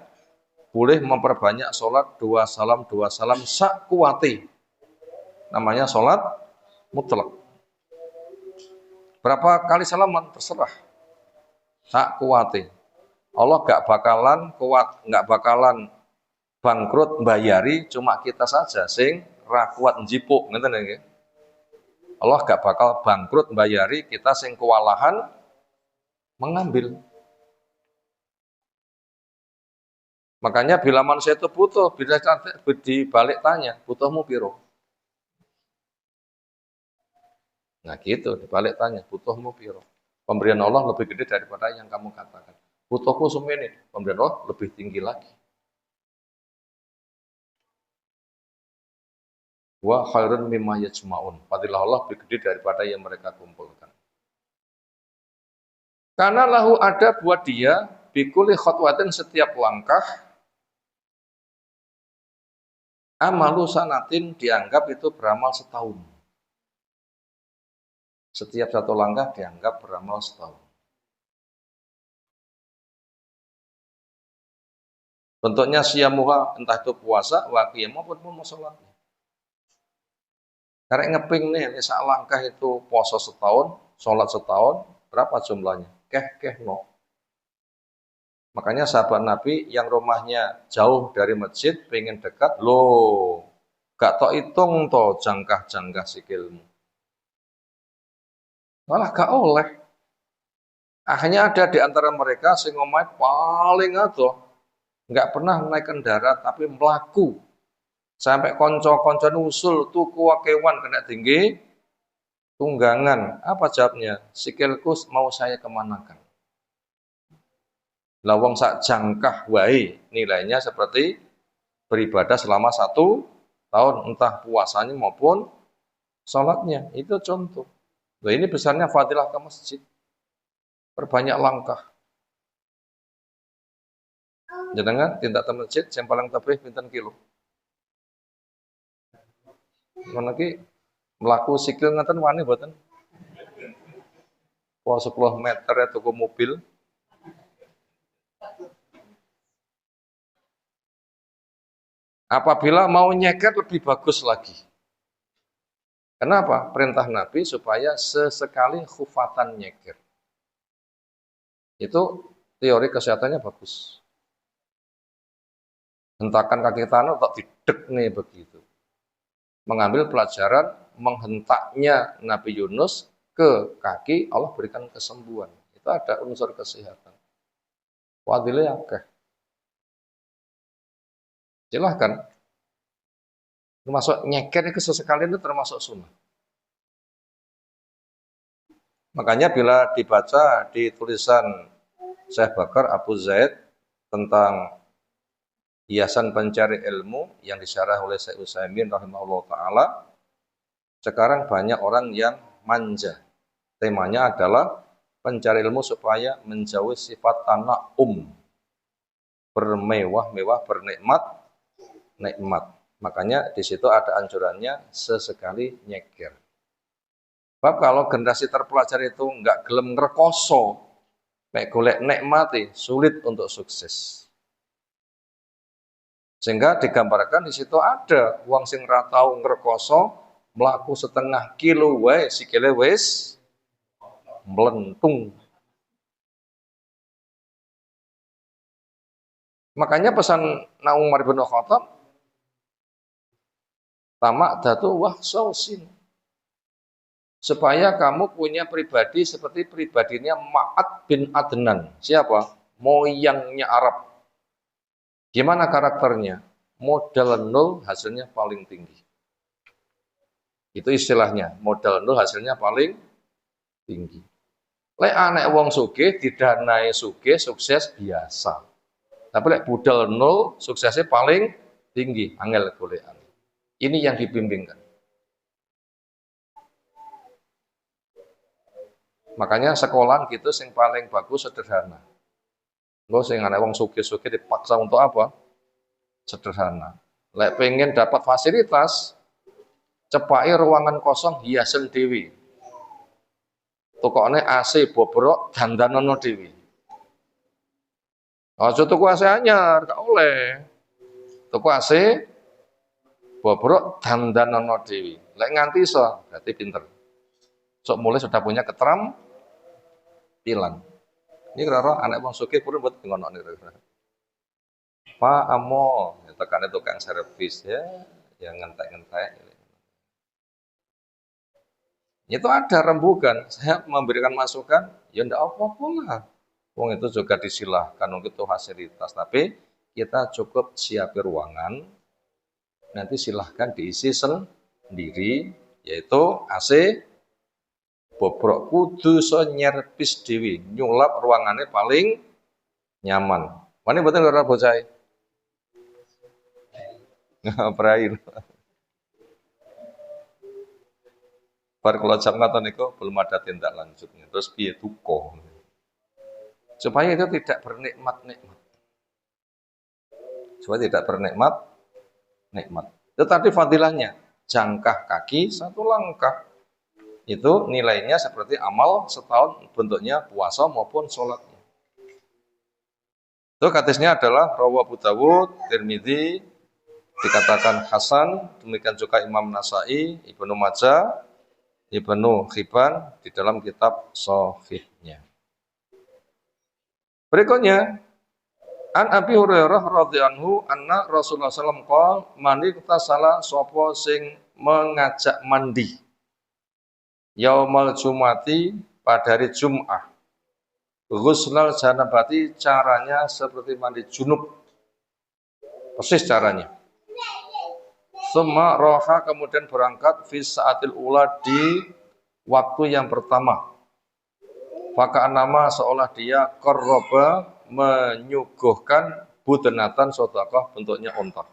boleh memperbanyak sholat 2 salam sak kuwati. Namanya sholat mutlak. Berapa kali salaman terserah. Sak kuwati. Allah gak bakalan bangkrut bayari, cuma kita saja sing ra kuat njipuk, ngeten nggih. Allah gak bakal bangkrut bayari, kita sing kewalahan mengambil. Makanya bila manusia itu butuh, bila dibalik tanya, butuhmu piro? Nah gitu, dibalik tanya, butuhmu piro? Pemberian Allah lebih gede daripada yang kamu katakan. Butuhku semene, pemberian Allah lebih tinggi lagi. Wa khairun mimma yajma'un. Fadilah Allah lebih gede daripada yang mereka kumpulkan. Karena lahu ada buat dia bikuli khotwatin setiap langkah amalu sanatin dianggap itu beramal setahun. Setiap satu langkah dianggap beramal setahun. Bentuknya siyamuha, entah itu puasa, wakiyah maupun sholatnya. Karena ngeping nih, sak langkah itu puasa setahun, sholat setahun, berapa jumlahnya? No. Makanya sahabat Nabi yang rumahnya jauh dari masjid, pengen dekat, loh, gak tok hitung toh jangkah-jangkah sikilmu. Malah gak oleh. Akhirnya ada di antara mereka sing ngomai paling adoh, nggak pernah naik kendaraan tapi melaku. Sampai konco-konco usul tuku wakewan kena tinggi tunggangan. Apa jawabnya? Sikilku mau saya kemanakan. Lawang sak jangkah wae nilainya seperti beribadah selama 1 tahun, entah puasanya maupun sholatnya. Itu contoh. Nah, ini besarnya fadilah ke masjid. Perbanyak langkah. Jenengan tindak ke masjid yang paling tebih pinten kilo. Ngono ki mlaku sikil ngeten wani mboten? 10 meter ya tuku mobil. Apabila mau nyeker lebih bagus lagi. Kenapa? Perintah Nabi supaya sesekali khufatan nyeker. Itu teori kesehatannya bagus. Hentakan kaki tanah tak didek nih begitu. Mengambil pelajaran menghentaknya Nabi Yunus ke kaki, Allah berikan kesembuhan. Itu ada unsur kesehatan. Wadilnya akeh. Silahkan. Termasuk nyeker itu sesekali itu termasuk sunnah. Makanya bila dibaca di tulisan Syekh Bakar Abu Zaid tentang hiasan pencari ilmu yang disyarah oleh Syekh Utsaimin rahimahullah ta'ala, sekarang banyak orang yang manja. Temanya adalah pencari ilmu supaya menjauhi sifat tana'um, bermewah-mewah, nikmat. Makanya di situ ada anjurannya sesekali nyeker. Sebab kalau generasi terpelajar itu nggak gelem ngrekoso, Nek golek nikmati sulit untuk sukses. Sehingga digambarkan di situ ada wong sing ra tau ngrekoso mlaku setengah kilo wae sikile wis mlentung. Makanya pesan Nang Umar bin Khattab, tamak datu wah sausin. Supaya kamu punya pribadi seperti pribadinya Ma'ad bin Adnan. Siapa? Moyangnya Arab. Gimana karakternya? Modal nol hasilnya paling tinggi. Itu istilahnya, modal nol hasilnya paling tinggi. Lek anek wong sugih didanai sugih sukses biasa. Tapi lek budal nol suksesnya paling tinggi, angel golekan. Ini yang dibimbingkan. Makanya sekolah gitu sing paling bagus sederhana. Lo sing anak wong sugih-sugih dipaksa untuk apa? Sederhana. Lek pengen dapat fasilitas, cepai ruangan kosong hiasen dewi. Tukokne AC bobrok dandanono dewi. Aja tuku AC anyar, gak oleh. Tuku AC bobrok dandanono dewi. Lek nganti iso, berarti pinter. Sok mulai sudah punya keterampilan. Ini kira-kira anak wong sugih pun buat ngono nih kira-kira. Pak Amo, tekan tukang servis ya, yang ngentek-ngentek. Itu ada rembukan, saya memberikan masukan, ya ndak apa-apa lah. Wong itu juga disilahkan untuk itu fasilitas, tapi kita cukup siapi ruangan, nanti silahkan diisi sendiri, yaitu AC bobrok kudu so nyerpis dewi, nyulap ruangannya paling nyaman. Mana betul ora bocah? Ngapain? Bar kalau jam ngoten niku belum ada tindak lanjutnya. Terus piye duka. Supaya itu tidak bernikmat-nikmat. Supaya tidak bernikmat-nikmat. Tetapi fadilahnya jangkah kaki satu langkah. Itu nilainya seperti amal setahun, bentuknya puasa maupun sholatnya. Itu hadisnya adalah rawahu Abu Dawud, Tirmidzi, dikatakan hasan, demikian juga Imam Nasai, Ibnu Majah, Ibnu Hibban di dalam kitab Shahihnya. Berikutnya, An Abi Hurairah radhiyallahu anna Rasulullah sallallahu alaihi wasallam qol mani salah sapa sing mengajak mandi yaumal jumati pada hari Jum'ah. Ghuslal janabati caranya seperti mandi junub. Persis caranya. Summa roha kemudian berangkat fi saatil ula di waktu yang pertama. Faka'an nama seolah dia qarraba menyuguhkan budenatan sedekah bentuknya unta.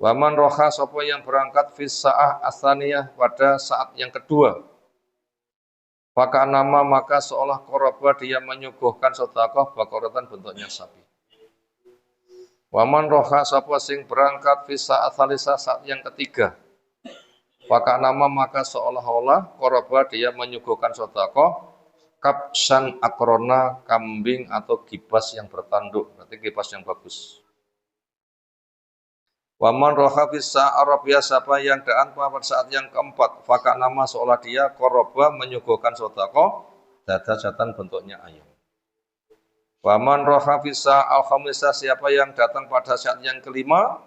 Waman roha sapa yang berangkat fi sa'ah asaniyah pada saat yang kedua. Faka'an nama maka seolah qarraba dia menyuguhkan sedekah bakoratan bentuknya sapi. Waman roha sapa sing berangkat fi sa'at salisa saat yang ketiga. Maka nama maka seolah-olah qaraba dia menyuguhkan sedekah kapsan akrona kambing atau kibas yang bertanduk, berarti kibas yang bagus. Waman roha fi sa'arabia sapa yang daan pada saat yang keempat, maka nama seolah dia qaraba menyuguhkan sedekah dada-dadan bentuknya ayam. Waman roha fisa al-khamisa siapa yang datang pada saat yang kelima,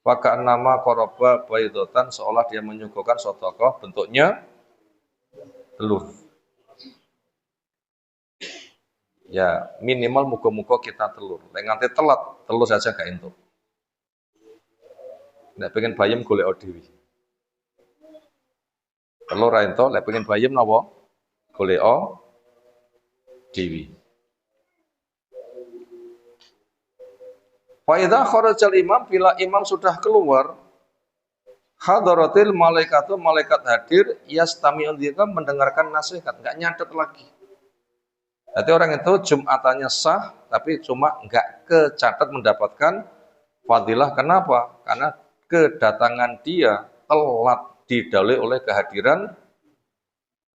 maka nama qaraba baidotan seolah dia menyuguhkan sedekah bentuknya telur. Ya minimal muga-muga kita telur. Lek nganti telat, telur saja gak entuk. Nek pengen bayem golek dhewe. Telur ra entuk, lek pengen bayem napa? Golek dhewe. Fa idza kharajal imam bila imam sudah keluar hadaratil malaikatu malaikat hadir yastami'un dzikra mendengarkan nasihat enggak nyatet lagi. Berarti orang itu jumatannya sah tapi cuma enggak kecatat mendapatkan fadilah. Kenapa? Karena kedatangan dia telat didahului oleh kehadiran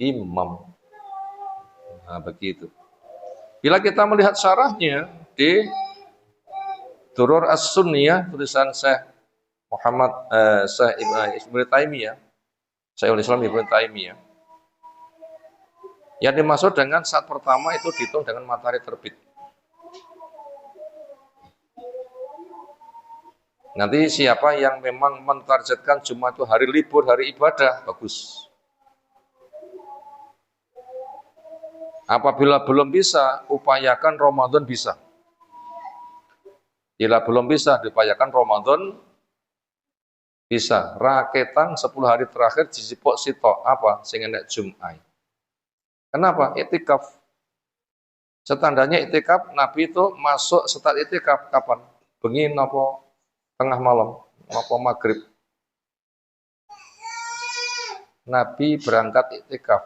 imam. Nah begitu. Bila kita melihat syarahnya di Durur As-Sunniyah tulisan Syekh Muhammad Syekh Ibnu Taimiyah, Syekhul Islam Ibnu Taimiyah. Yang dimaksud dengan saat pertama itu dihitung dengan matahari terbit. Nanti siapa yang memang mentargetkan Jumat itu hari libur, hari ibadah, bagus. Apabila belum bisa, upayakan Ramadan bisa. Bila belum bisa, diupayakan Ramadan bisa. Raketan 10 hari terakhir disipok sitok apa? Sing enek Jum'ai. Kenapa? Itikaf. Standarnya itikaf, Nabi itu masuk start itikaf kapan? Bengi napa tengah malam, napa maghrib. Nabi berangkat itikaf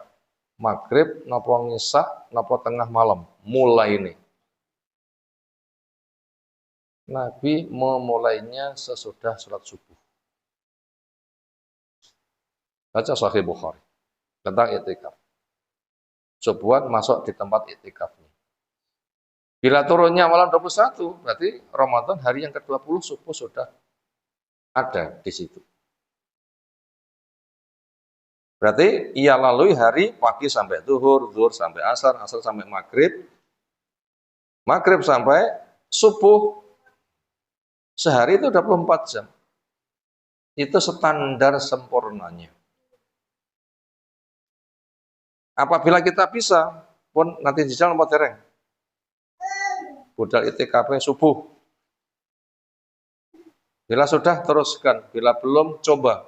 maghrib, napa ngisak, napa tengah malam. Mulai ini. Nabi memulainya sesudah sholat subuh. Baca Sahih Bukhari tentang itikaf. Coba masuk di tempat itikafnya. Bila turunnya malam 21, berarti Ramadan hari yang ke-20 subuh sudah ada di situ. Berarti ia lalui hari pagi sampai zuhur, zuhur sampai asar, asar sampai maghrib, maghrib sampai subuh. Sehari itu 24 jam. Itu standar sempurnanya. Apabila kita bisa, pun nanti jajal nomor tereng. Budal itikaf subuh. Bila sudah, teruskan. Bila belum, coba.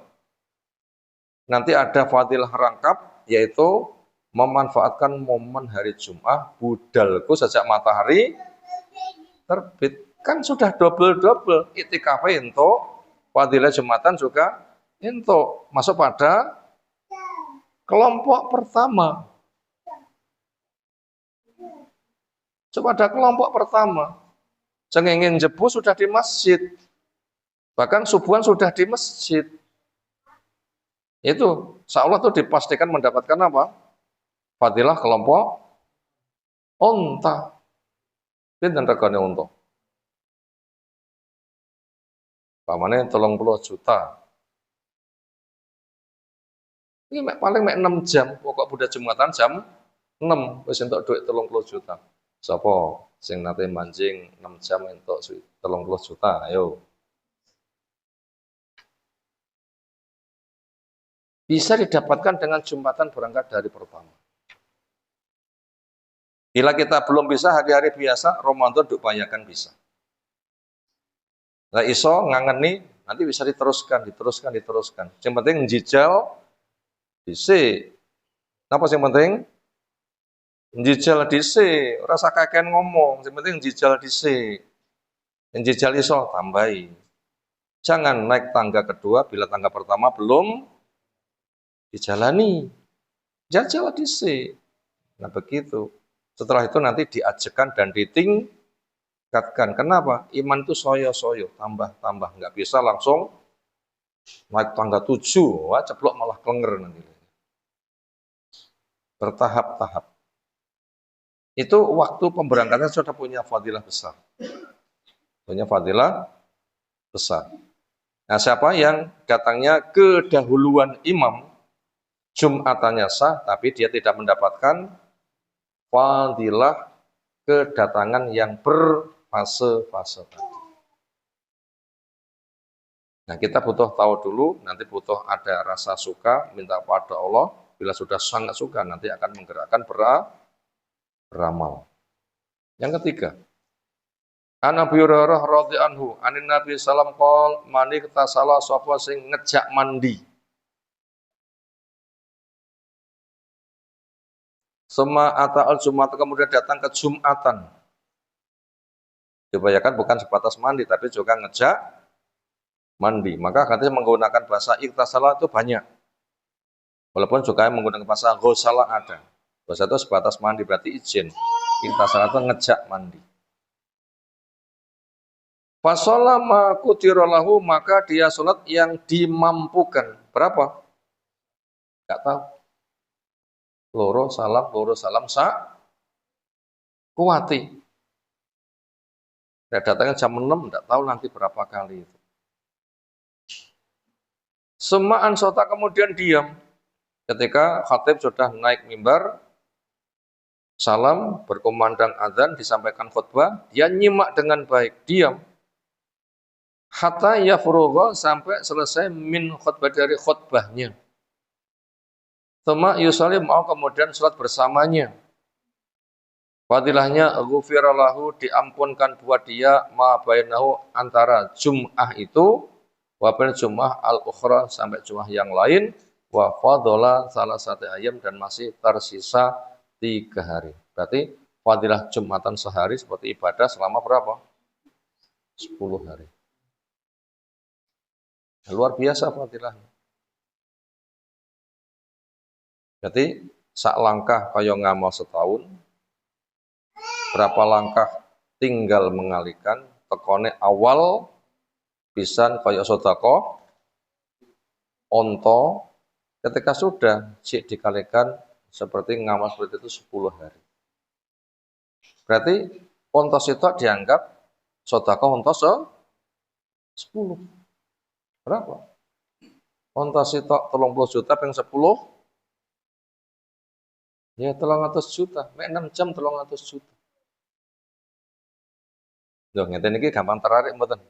Nanti ada fadilah rangkap, yaitu memanfaatkan momen hari Jumat, budalku sejak matahari terbit. Kan sudah double-double. Itikaf itu, fadilah Jumatan juga itu. Masuk pada kelompok pertama. Coba ada kelompok pertama. Cengengin jebu sudah di masjid. Bahkan subuhan sudah di masjid. Itu, seolah itu dipastikan mendapatkan apa? Fadilah kelompok onta. Pinten regane onta? Pamane 30 juta. Ini paling 6 jam, pokok budak Jumatan jam 6, wis entuk duit 30 juta. Sapa sing nate mancing 6 jam entuk 30 juta, ayo. Bisa didapatkan dengan Jumatan berangkat dari pertama. Bila kita belum bisa hari-hari biasa, Ramadan diupayakan bisa. Nah iso ngangeni, nanti bisa diteruskan. Yang penting njijal dhisik. Napa sing penting? Njijal dhisik, ora usah kakean ngomong, yang penting njijal dhisik. Njijal iso tambahi. Jangan naik tangga kedua bila tangga pertama belum dijalani. Jajal dhisik. Nah begitu. Setelah itu nanti diajekan dan ditingkatkan. Kenapa? Iman itu soyo-soyo, tambah-tambah. Nggak bisa langsung naik tangga 7, wah ceplok malah klenger nanti. Bertahap-tahap. Itu waktu pemberangkatan sudah punya fadilah besar. Punya fadilah besar. Nah siapa yang datangnya kedahuluan imam, Jumatannya sah, tapi dia tidak mendapatkan fadilah kedatangan yang berfase-fase tadi. Nah kita butuh tahu dulu, nanti butuh ada rasa suka, minta pada Allah. Bila sudah sangat suka, nanti akan menggerakkan beramal. Yang ketiga, An Abi Hurairah radhiyallahu anhu, anin Nabi sallam qol, mani ketasala sapa sing ngejak mandi. Sema ata'al Jumat, kemudian datang ke Jumatan. Dibayangkan bukan sebatas mandi, tapi juga ngejak mandi. Maka katanya menggunakan bahasa iktasala itu banyak. Walaupun juga menggunakan bahasa ghusala ada. Bahasa itu sebatas mandi, berarti izin. Iktasala itu ngejak mandi. Fasolama kutirolahu, maka dia sholat yang dimampukan. Berapa? Gak tahu. Loro salam kuati. Datangnya jam 6, tidak tahu nanti berapa kali itu. Summa ansota kemudian diam. Ketika khatib sudah naik mimbar, salam, berkumandang azan, disampaikan khutbah, dia nyimak dengan baik, diam. Hatta yafrugha, sampai selesai min khutbah, dari khutbahnya. Tsumma yusalli mau kemudian salat bersamanya. Fadilahnya ghufira lahu, diampunkan buat dia ma bainahu, antara Jum'ah itu wa bain Jum'ah al-ukhra, sampai Jum'ah yang lain, wa fadhala salah satu ayam, dan masih tersisa 3 hari. Berarti fadilah Jumatan sehari seperti ibadah selama berapa? 10 hari. Luar biasa fadilahnya. Jadi sak langkah kaya ngamal setahun, berapa langkah tinggal mengalihkan, tekone awal pisan kaya sedekah onto, ketika sudah cik dikalikan seperti ngamal seperti itu 10 hari. Berarti onto itu dianggap sedekah onto 10. Berapa? Onto itu 30 juta peng 10, ya 300 juta, mek 6 jam 300 juta. Loh, ngeten iki gampang tertarik mboten?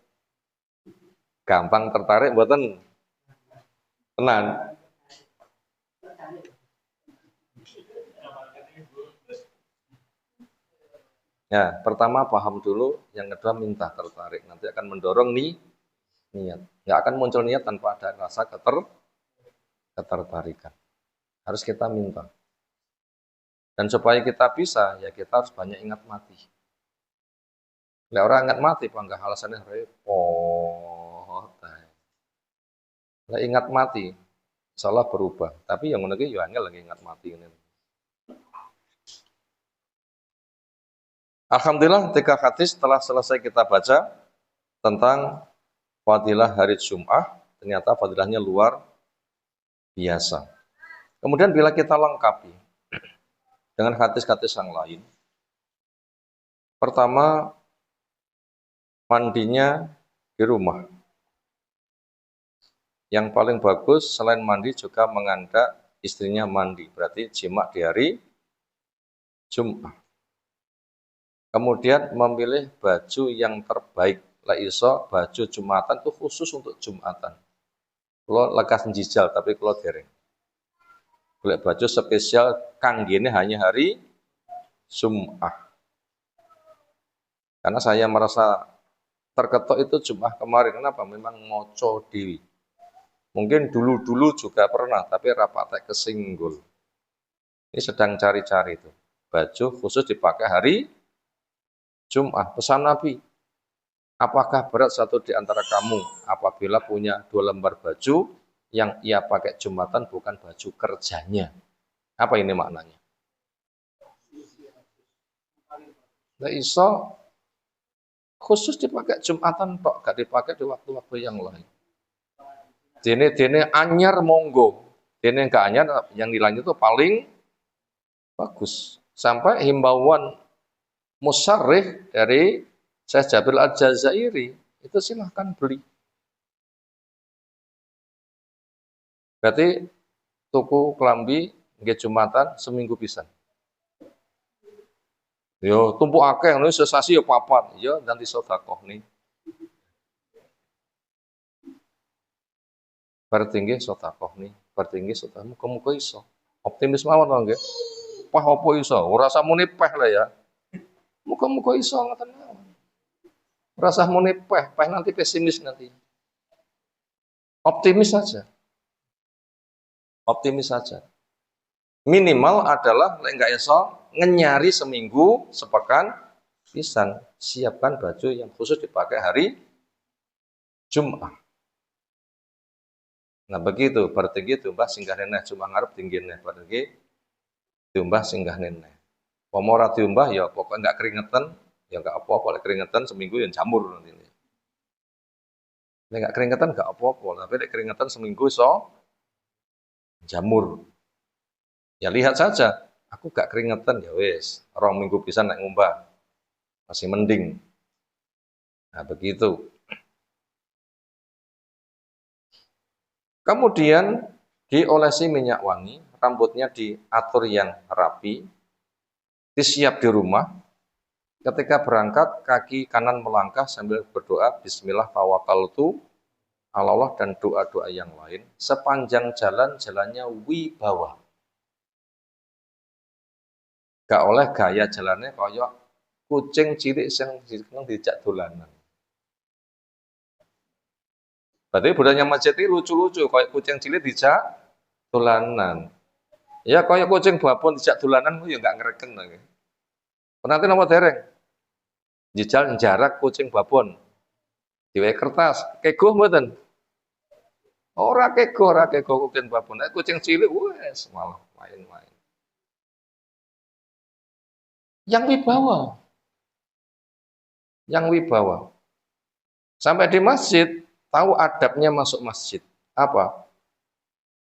Gampang tertarik mboten? Tenan. Ya, pertama paham dulu, yang kedua minta tertarik. Nanti akan mendorong niat. Nggak akan muncul niat tanpa ada rasa ketertarikan. Harus kita minta. Dan supaya kita bisa, ya kita harus banyak ingat mati. Lah orang ingat mati, panggah alasannya repot. Lah ingat mati, salah berubah. Tapi yang menurut ya angel lagi ingat mati ini. Alhamdulillah 3 hadis setelah selesai kita baca tentang fadilah hari Jum'ah, ternyata fadilahnya luar biasa. Kemudian bila kita lengkapi dengan hadis-hadis yang lain, pertama mandinya di rumah. Yang paling bagus selain mandi juga menganda istrinya mandi, berarti jima di hari Jum'ah. Kemudian memilih baju yang terbaik. Lah iso baju Jumatan itu khusus untuk Jumatan. Kalau lekas njijal, tapi kalau dereng. Boleh baju spesial kanggene hanya hari Jum'ah. Karena saya merasa terketok itu Jum'ah kemarin. Kenapa? Memang moco dewi. Mungkin dulu-dulu juga pernah, tapi rapatek kesinggul. Ini sedang cari-cari itu. Baju khusus dipakai hari Jum'ah. Pesan Nabi, apakah berat satu di antara kamu apabila punya 2 lembar baju yang ia pakai Jumatan bukan baju kerjanya? Apa ini maknanya? Nah, iso khusus dipakai Jumatan tok, gak dipakai di waktu-waktu yang lain. Dene anyar monggo, dene gak anyar yang nilainya itu paling bagus. Sampai himbauan Musarrih dari Syekh Jabir Al-Jazairi, itu silahkan beli. Berarti tuku kelambi nggih Jumatan seminggu pisan. Yo tumpuk akeh ngono sesasi yo papat, yo ganti sedekah nih. Pertinggi sedekah nih, pertinggi sedekah muga-muga iso. Optimis mawon to nggih. Pah apa iso? Ora samune peh lah ya. Muga-muga iso ngoten mawon. Ora samune peh nanti pesimis nanti. Optimis saja. Optimis saja. Minimal adalah lek enggak iso ngenyari seminggu, sepekan pisan, siapkan baju yang khusus dipakai hari Jum'ah. Nah begitu, bertinggi tumbah singgah neneh, Jum'ah ngarep tinggi neneh, bertinggi tumbah singgah neneh. Pomora diumbah ya pokoknya enggak keringetan, ya enggak apa-apa, keringetan seminggu yang jamur nanti. Nek enggak keringetan enggak apa-apa, tapi nek keringetan seminggu so jamur. Ya lihat saja, Aku gak keringetan ya wis, 2 minggu pisan nek ngumbah. Masih mending. Nah, begitu. Kemudian diolesi minyak wangi, rambutnya diatur yang rapi, disiap di rumah. Ketika berangkat, kaki kanan melangkah sambil berdoa, Bismillah tawakkaltu ala Allah dan doa-doa yang lain. Sepanjang jalan, jalannya wibawa. Gak oleh gaya jalannya kayak kucing cilik yang dijak dolanan. Berarti budaya masjid ini lucu-lucu, kayak kucing cilik dijak dolanan. Ya kayak kucing babon dijak dolanan, ya nggak ngereken lagi. Nanti nama dereng, jijal jarak kucing babon, diwe kertas, kegoh mboten. Ora kegoh kucing babon. Kucing cilik wes malah main-main. Yang wibawa. Yang wibawa. Sampai di masjid, tahu adabnya masuk masjid. Apa?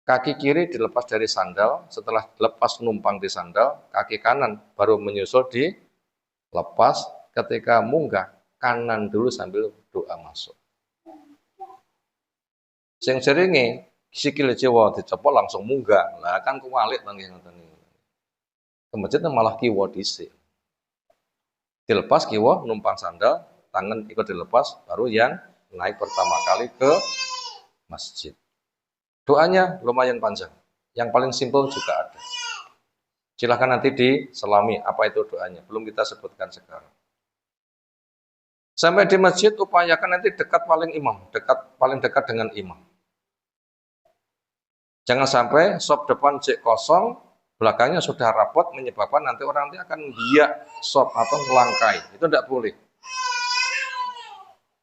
Kaki kiri dilepas dari sandal, setelah lepas numpang di sandal, kaki kanan baru menyusul dilepas, ketika munggah, kanan dulu sambil doa masuk. Sing seringe sikil Jawa dicepol langsung munggah. Lah kan kuwalit nggih ngoten niku. Ke masjid malah kiwa dhisik. Dilepas kiwa numpang sandal, tangan ikut dilepas, baru yang naik pertama kali ke masjid. Doanya lumayan panjang. Yang paling simpel juga ada. Silahkan nanti diselami apa itu doanya. Belum kita sebutkan sekarang. Sampai di masjid upayakan nanti dekat paling dekat dengan imam. Jangan sampai sop depan cek kosong, belakangnya sudah rapot menyebabkan nanti orang nanti akan biak sop atau melangkai. Itu tidak boleh.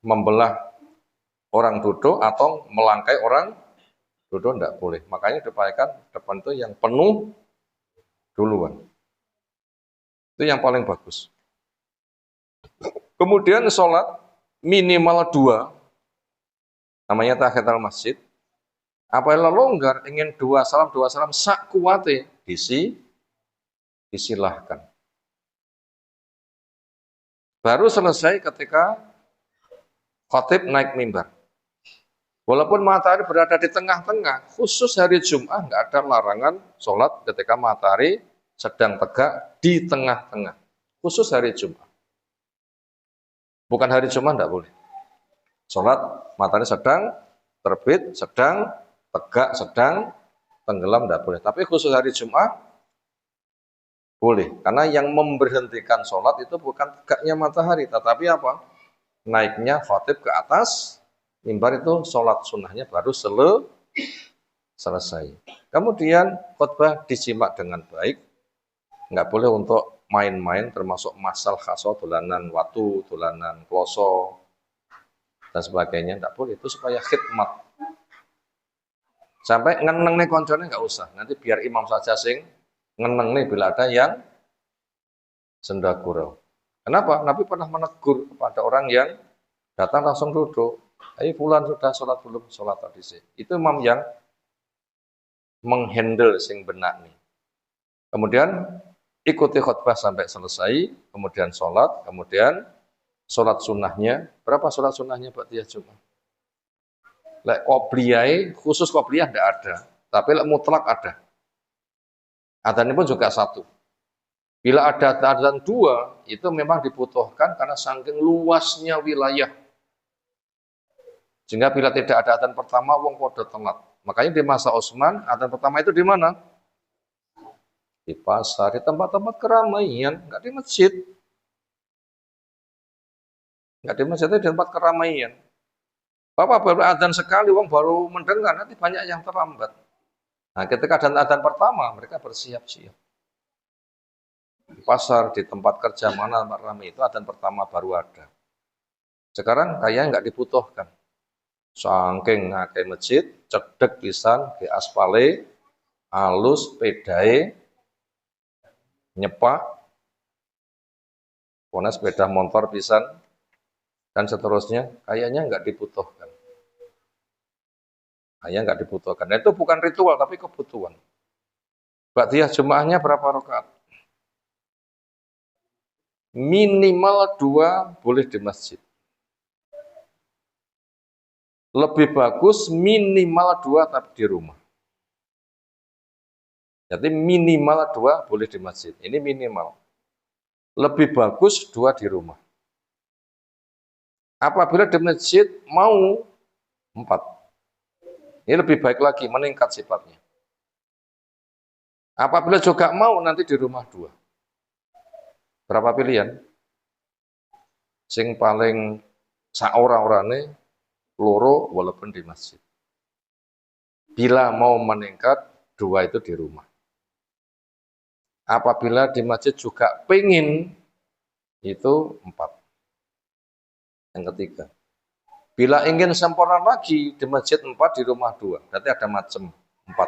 Membelah orang duduk atau melangkai orang duduk tidak boleh. Makanya diupayakan depan itu yang penuh duluan. Itu yang paling bagus. Kemudian sholat minimal 2, namanya tahiyatul masjid. Apabila longgar ingin 2 salam sak kuwate disilahkan. Baru selesai ketika khatib naik mimbar. Walaupun matahari berada di tengah-tengah, khusus hari Jumat nggak ada larangan sholat ketika matahari sedang tegak di tengah-tengah. Khusus hari Jumat. Bukan hari Jumat nggak boleh. Sholat matahari sedang terbit, sedang tegak, sedang tenggelam nggak boleh. Tapi khusus hari Jumat boleh. Karena yang memberhentikan sholat itu bukan tegaknya matahari, tetapi apa? Naiknya khatib ke atas mimbar itu sholat sunnahnya baru selesai. Kemudian khutbah disimak dengan baik. Nggak boleh untuk main-main termasuk masal khaso, dolanan watu, dolanan kloso, dan sebagainya. Nggak boleh, itu supaya khidmat. Sampai ngeneng nih konconnya nggak usah. Nanti biar imam saja sing ngeneng nih bila ada yang sendagurau. Kenapa? Nabi pernah menegur kepada orang yang datang langsung duduk. Ayo fulan sudah sholat belum? Sholat tadi sih. Itu imam yang menghandle sing benak nih. Kemudian ikuti khutbah sampai selesai, kemudian sholat, kemudian sholat sunnahnya. Berapa sholat sunnahnya Pak Tiah Jumat? Lek qobliyah, khusus qobliyah tidak ada, tapi lek mutlak ada. Adzan pun juga 1. Bila ada adzan 2, itu memang dibutuhkan karena saking luasnya wilayah. Sehingga bila tidak ada adzan pertama, wong podo telat. Makanya di masa Utsman, adzan pertama itu di mana? Di pasar, di tempat-tempat keramaian, nggak di masjid. Nggak di masjid, itu di tempat keramaian. Bapak baru adzan sekali, wong baru mendengar, nanti banyak yang terlambat. Nah, ketika ada adzan pertama, mereka bersiap-siap. Di pasar, di tempat kerja mana ramai itu adzan pertama baru ada. Sekarang kayaknya nggak dibutuhkan. Saking ngake masjid, cedek pisan ke aspale, alus, pedae, nyepak, pokoknya sepeda motor pisan, dan seterusnya, kayaknya nggak dibutuhkan. Kayaknya nggak dibutuhkan. Nah, itu bukan ritual, tapi kebutuhan. Ba'diyah Jumatnya berapa rakaat? Minimal 2 boleh di masjid. Lebih bagus minimal 2 tapi di rumah. Jadi minimal 2 boleh di masjid. Ini minimal. Lebih bagus 2 di rumah. Apabila di masjid mau 4. Ini lebih baik lagi, meningkat sifatnya. Apabila juga mau nanti di rumah 2. Berapa pilihan? Sing paling saora-orane loro walaupun di masjid. Bila mau meningkat 2 itu di rumah. Apabila di masjid juga pengen itu 4. Yang ketiga. Bila ingin sempurna lagi di masjid 4, di rumah 2. Berarti ada macam 4.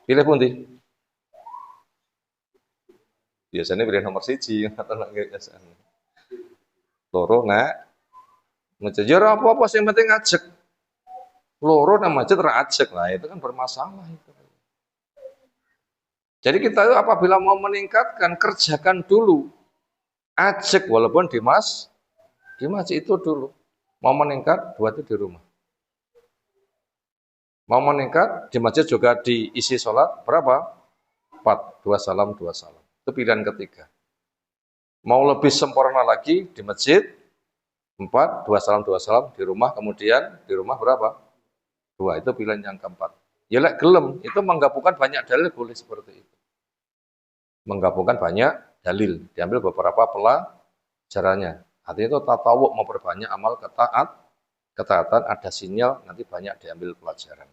Pilih pundi? Biasanya pilih nomor 1 atau biasanya. Loro nak masjid ya apa-apa sing penting ngajek. Loro nang masjid ra ajek lah, itu kan bermasalah itu. Jadi kita itu apabila mau meningkatkan, kerjakan dulu. Ajek walaupun di masjid itu dulu. Mau meningkat 2 itu di rumah. Mau meningkat di masjid juga diisi sholat berapa? 4, 2 salam, 2 salam. Itu pilihan ketiga. Mau lebih sempurna lagi di masjid 4, 2 salam, 2 salam. Di rumah kemudian di rumah berapa? 2, itu pilihan yang keempat. Ya lek gelem, itu menggabungkan banyak dalil boleh seperti itu. Menggabungkan banyak dalil, diambil beberapa pelajarannya. Artinya itu tatawuk memperbanyak amal ketaatan, ada sinyal, nanti banyak diambil pelajaran.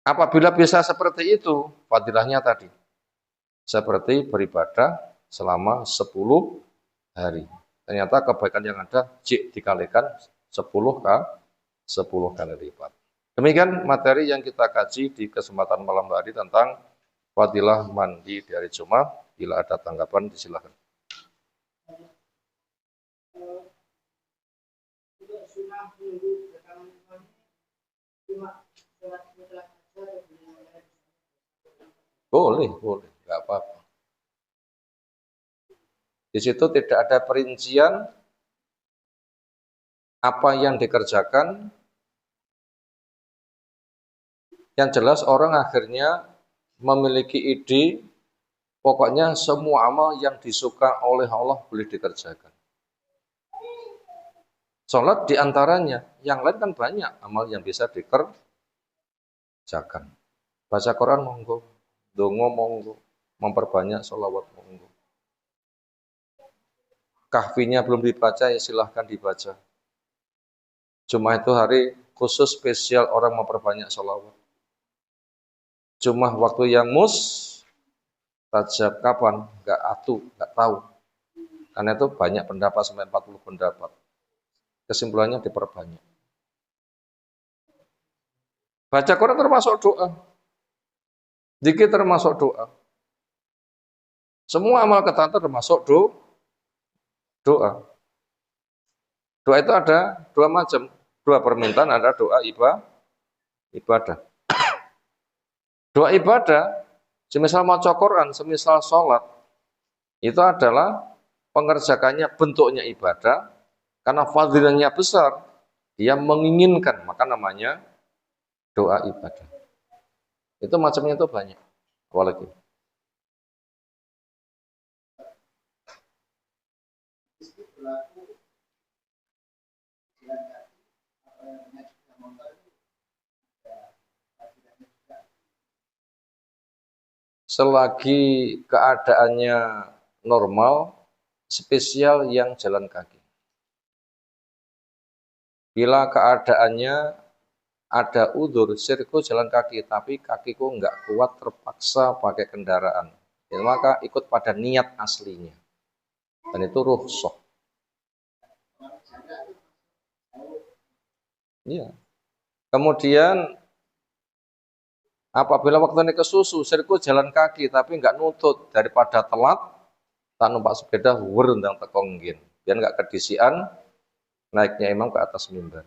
Apabila bisa seperti itu, fadilahnya tadi. Seperti beribadah selama 10 hari. Ternyata kebaikan yang ada dikalikan 10 kali lipat. Demikian materi yang kita kaji di kesempatan malam hari tentang fadilah mandi di hari Jumat. Bila ada tanggapan, disilakan. Boleh, nggak apa-apa. Di situ tidak ada perincian apa yang dikerjakan. Yang jelas orang akhirnya memiliki ide, pokoknya semua amal yang disuka oleh Allah boleh dikerjakan. Sholat diantaranya, yang lain kan banyak amal yang bisa dikerjakan. Baca Quran monggo, dongo monggo, memperbanyak sholawat monggo. Kahfinya belum dibaca, ya silahkan dibaca. Cuma itu hari khusus spesial orang memperbanyak sholawat. Cuma waktu yang mustajab kapan? Nggak tahu. Karena itu banyak pendapat, sampai 40 pendapat. Kesimpulannya diperbanyak. Baca Quran termasuk doa. Zikir termasuk doa. Semua amal ketaatan termasuk doa. Doa itu ada 2 macam. 2 permintaan, ada doa ibadah. Doa ibadah, semisal maca Quran, semisal sholat, itu adalah pengerjakannya bentuknya ibadah, karena fadilahnya besar, dia menginginkan, maka namanya doa ibadah. Itu macamnya itu banyak. Apalagi. Selagi keadaannya normal, spesial yang jalan kaki. Bila keadaannya ada udzur, sirku jalan kaki, tapi kakiku nggak kuat, terpaksa pakai kendaraan. Ya, maka ikut pada niat aslinya. Dan itu rukhsah. Iya. Kemudian apabila waktu ini kesusu, sirku jalan kaki, tapi nggak nutut, daripada telat, tak numpak sepeda, wurundang tekongin. Biar nggak kedisian, naiknya imam ke atas mimbar.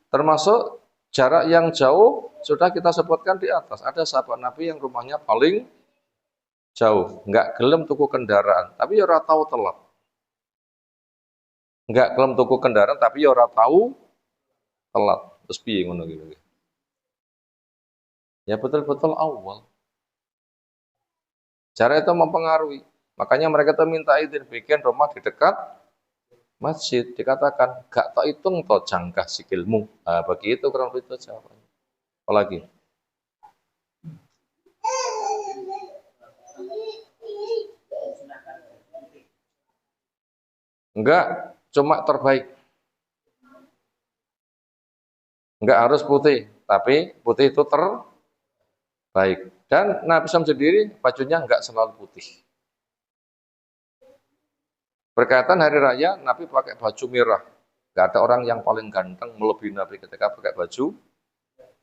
Termasuk jarak yang jauh, sudah kita sebutkan di atas. Ada sahabat Nabi yang rumahnya paling jauh, nggak gelem tuku kendaraan, tapi ya ora tahu telat. Nggak gelem tuku kendaraan, tapi ya ora tahu telat. Terus piye ngono gitu. Ya betul-betul awal. Cara itu mempengaruhi. Makanya mereka tuh minta izin bikin rumah di dekat masjid. Dikatakan, gak tak hitung toh jangkah sikilmu. Nah, begitu kurang lebih itu jawabannya. Apalagi? Enggak, cuma terbaik. Enggak harus putih, tapi putih itu terbaik. Dan Nabi SAW sendiri bajunya enggak selalu putih. Berkaitan hari raya, Nabi pakai baju merah. Enggak ada orang yang paling ganteng melebihi Nabi ketika pakai baju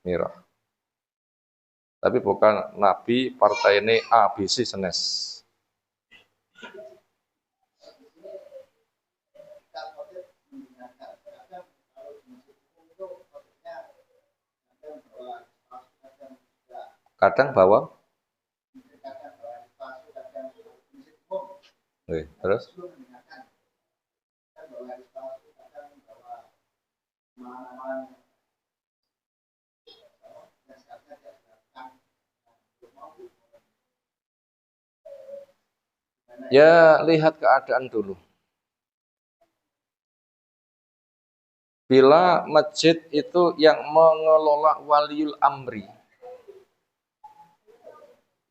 merah. Tapi bukan Nabi partai ini ABC senes. Kadang bawa. Oke, terus? Ya, lihat keadaan dulu. Bila masjid itu yang mengelola waliul amri,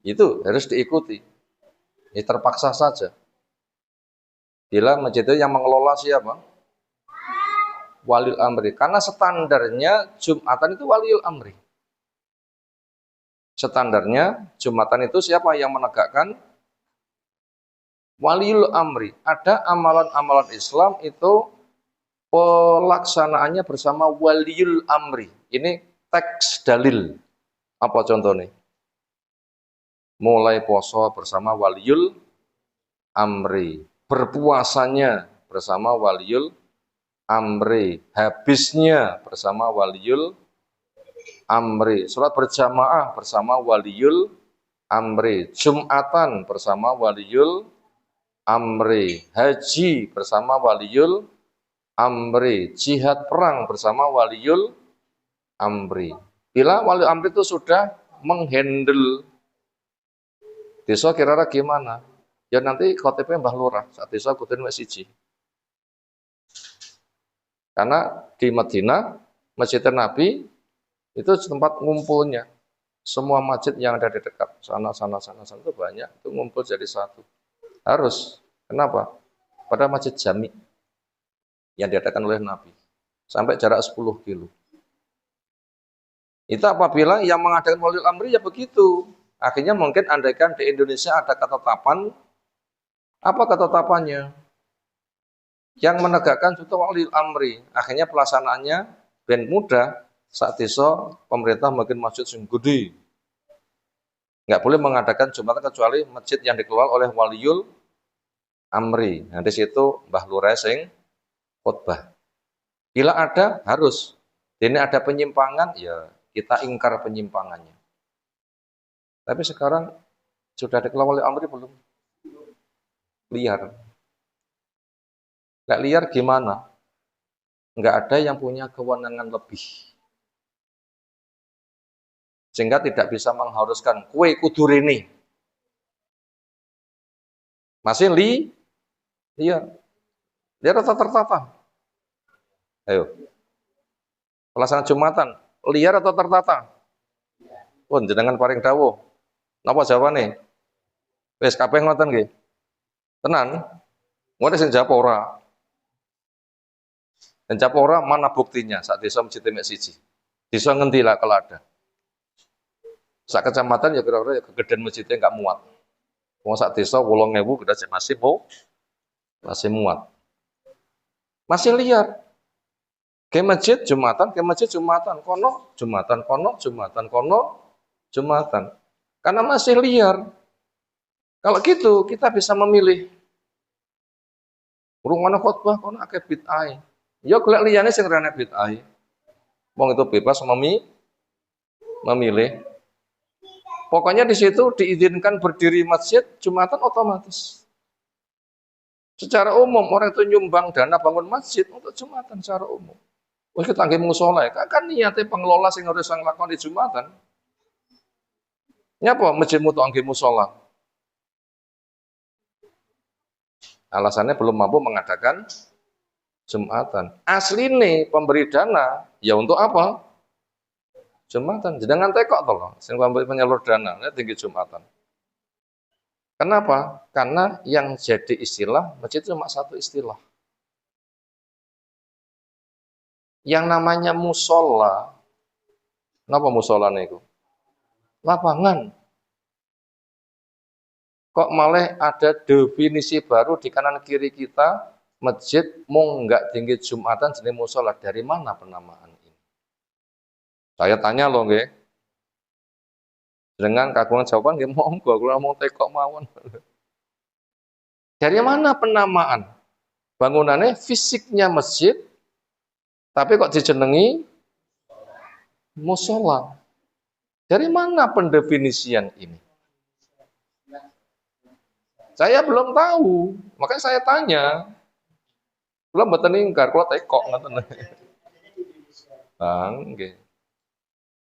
itu harus diikuti. Ini terpaksa saja. Bila masjid itu yang mengelola siapa? Waliul amri. Karena standarnya Jumatan itu waliul amri. Standarnya Jumatan itu siapa yang menegakkan? Waliul amri. Ada amalan-amalan Islam itu pelaksanaannya bersama waliul amri. Ini teks dalil. Apa contohnya? Mulai poso bersama waliul amri. Berpuasanya bersama waliul amri. Habisnya bersama waliul amri. Sholat berjamaah bersama waliul amri. Jumatan bersama waliul amri. Haji bersama waliul amri. Jihad perang bersama waliul amri. Bila wali amri itu sudah menghandle desa kira-kira gimana? Ya nanti KTP Mbah Lurah, saat desa kutin siji. Karena di Madinah, Masjid Nabi itu tempat ngumpulnya. Semua masjid yang ada di dekat sana itu banyak, itu ngumpul jadi satu. Harus. Kenapa? Pada masjid Jami yang diadakan oleh Nabi sampai jarak 10 kilo. Itu apabila yang mengadakan waliul amri ya begitu. Akhirnya mungkin andaikan di Indonesia ada ketetapan, apa ketetapannya? Yang menegakkan itu waliul amri. Akhirnya pelaksanaannya ben mudah saat iso pemerintah makin masjid sing gede. Nggak boleh mengadakan Jumatan kecuali masjid yang dikelola oleh waliul amri. Nah di situ Mbah Lurah sing khotbah. Bila ada harus. Ini ada penyimpangan ya kita ingkar penyimpangannya. Tapi sekarang sudah dikelola oleh amri belum? Liar. Nggak liar gimana? Nggak ada yang punya kewenangan lebih. Sehingga tidak bisa mengharuskan kue kudur ini. Masih liar. Liar atau tertata? Ayo. Pelaksanaan Jumatan, liar atau tertata? Pun jenengan paring dawuh. Napa jawabane? Wis kabeh ngoten nggih. Tenan? Ngono sing jawab ora. Dan jawab ora mana buktinya saat desa masjid siji. Desa ngendi lah kalau ada. Sak kecamatan ya kira-kira ya kegedean masjidnya enggak muat. Wong sak desa 8.000 kita masih muat. Masih liar. Ke masjid Jumatan, kono Jumatan, Jumatan. Karena masih liar. Kalau gitu kita bisa memilih. Rungokno khotbah kono akeh bid'ah. Ya golek liyane sing rene bid'ah. Wong itu bebas memilih. Pokoknya di situ diizinkan berdiri masjid Jumatan otomatis. Secara umum orang itu nyumbang dana bangun masjid untuk Jumatan secara umum. Wis kita nggih musala kan niate pengelola sing harus nglakoni di Jumatan. Nyapa masjid mutu nggih musala? Alasannya belum mampu mengadakan Jumatan. Asline pemberi dana ya untuk apa? Jumatan. Jangan tekok to loh, sing penyalur dana tinggi Jumatan. Kenapa? Karena yang jadi istilah masjid cuma satu istilah. Yang namanya musola, kenapa musola niku? Lapangan. Kok malah ada definisi baru di kanan kiri kita, masjid mung enggak tinggi Jumatan jenis musola. Dari mana penamaan ini? Saya tanya loh, nggih. Dengan kagungan jawaban nggih monggo kula mau tekok mawon. Dari mana penamaan? Bangunannya fisiknya masjid, tapi kok dijenengi musola. Dari mana pendefinisian ini? Saya belum tahu, makanya saya tanya. Belum mboten ingkar, kula tekok ngoten. Bang, nggih.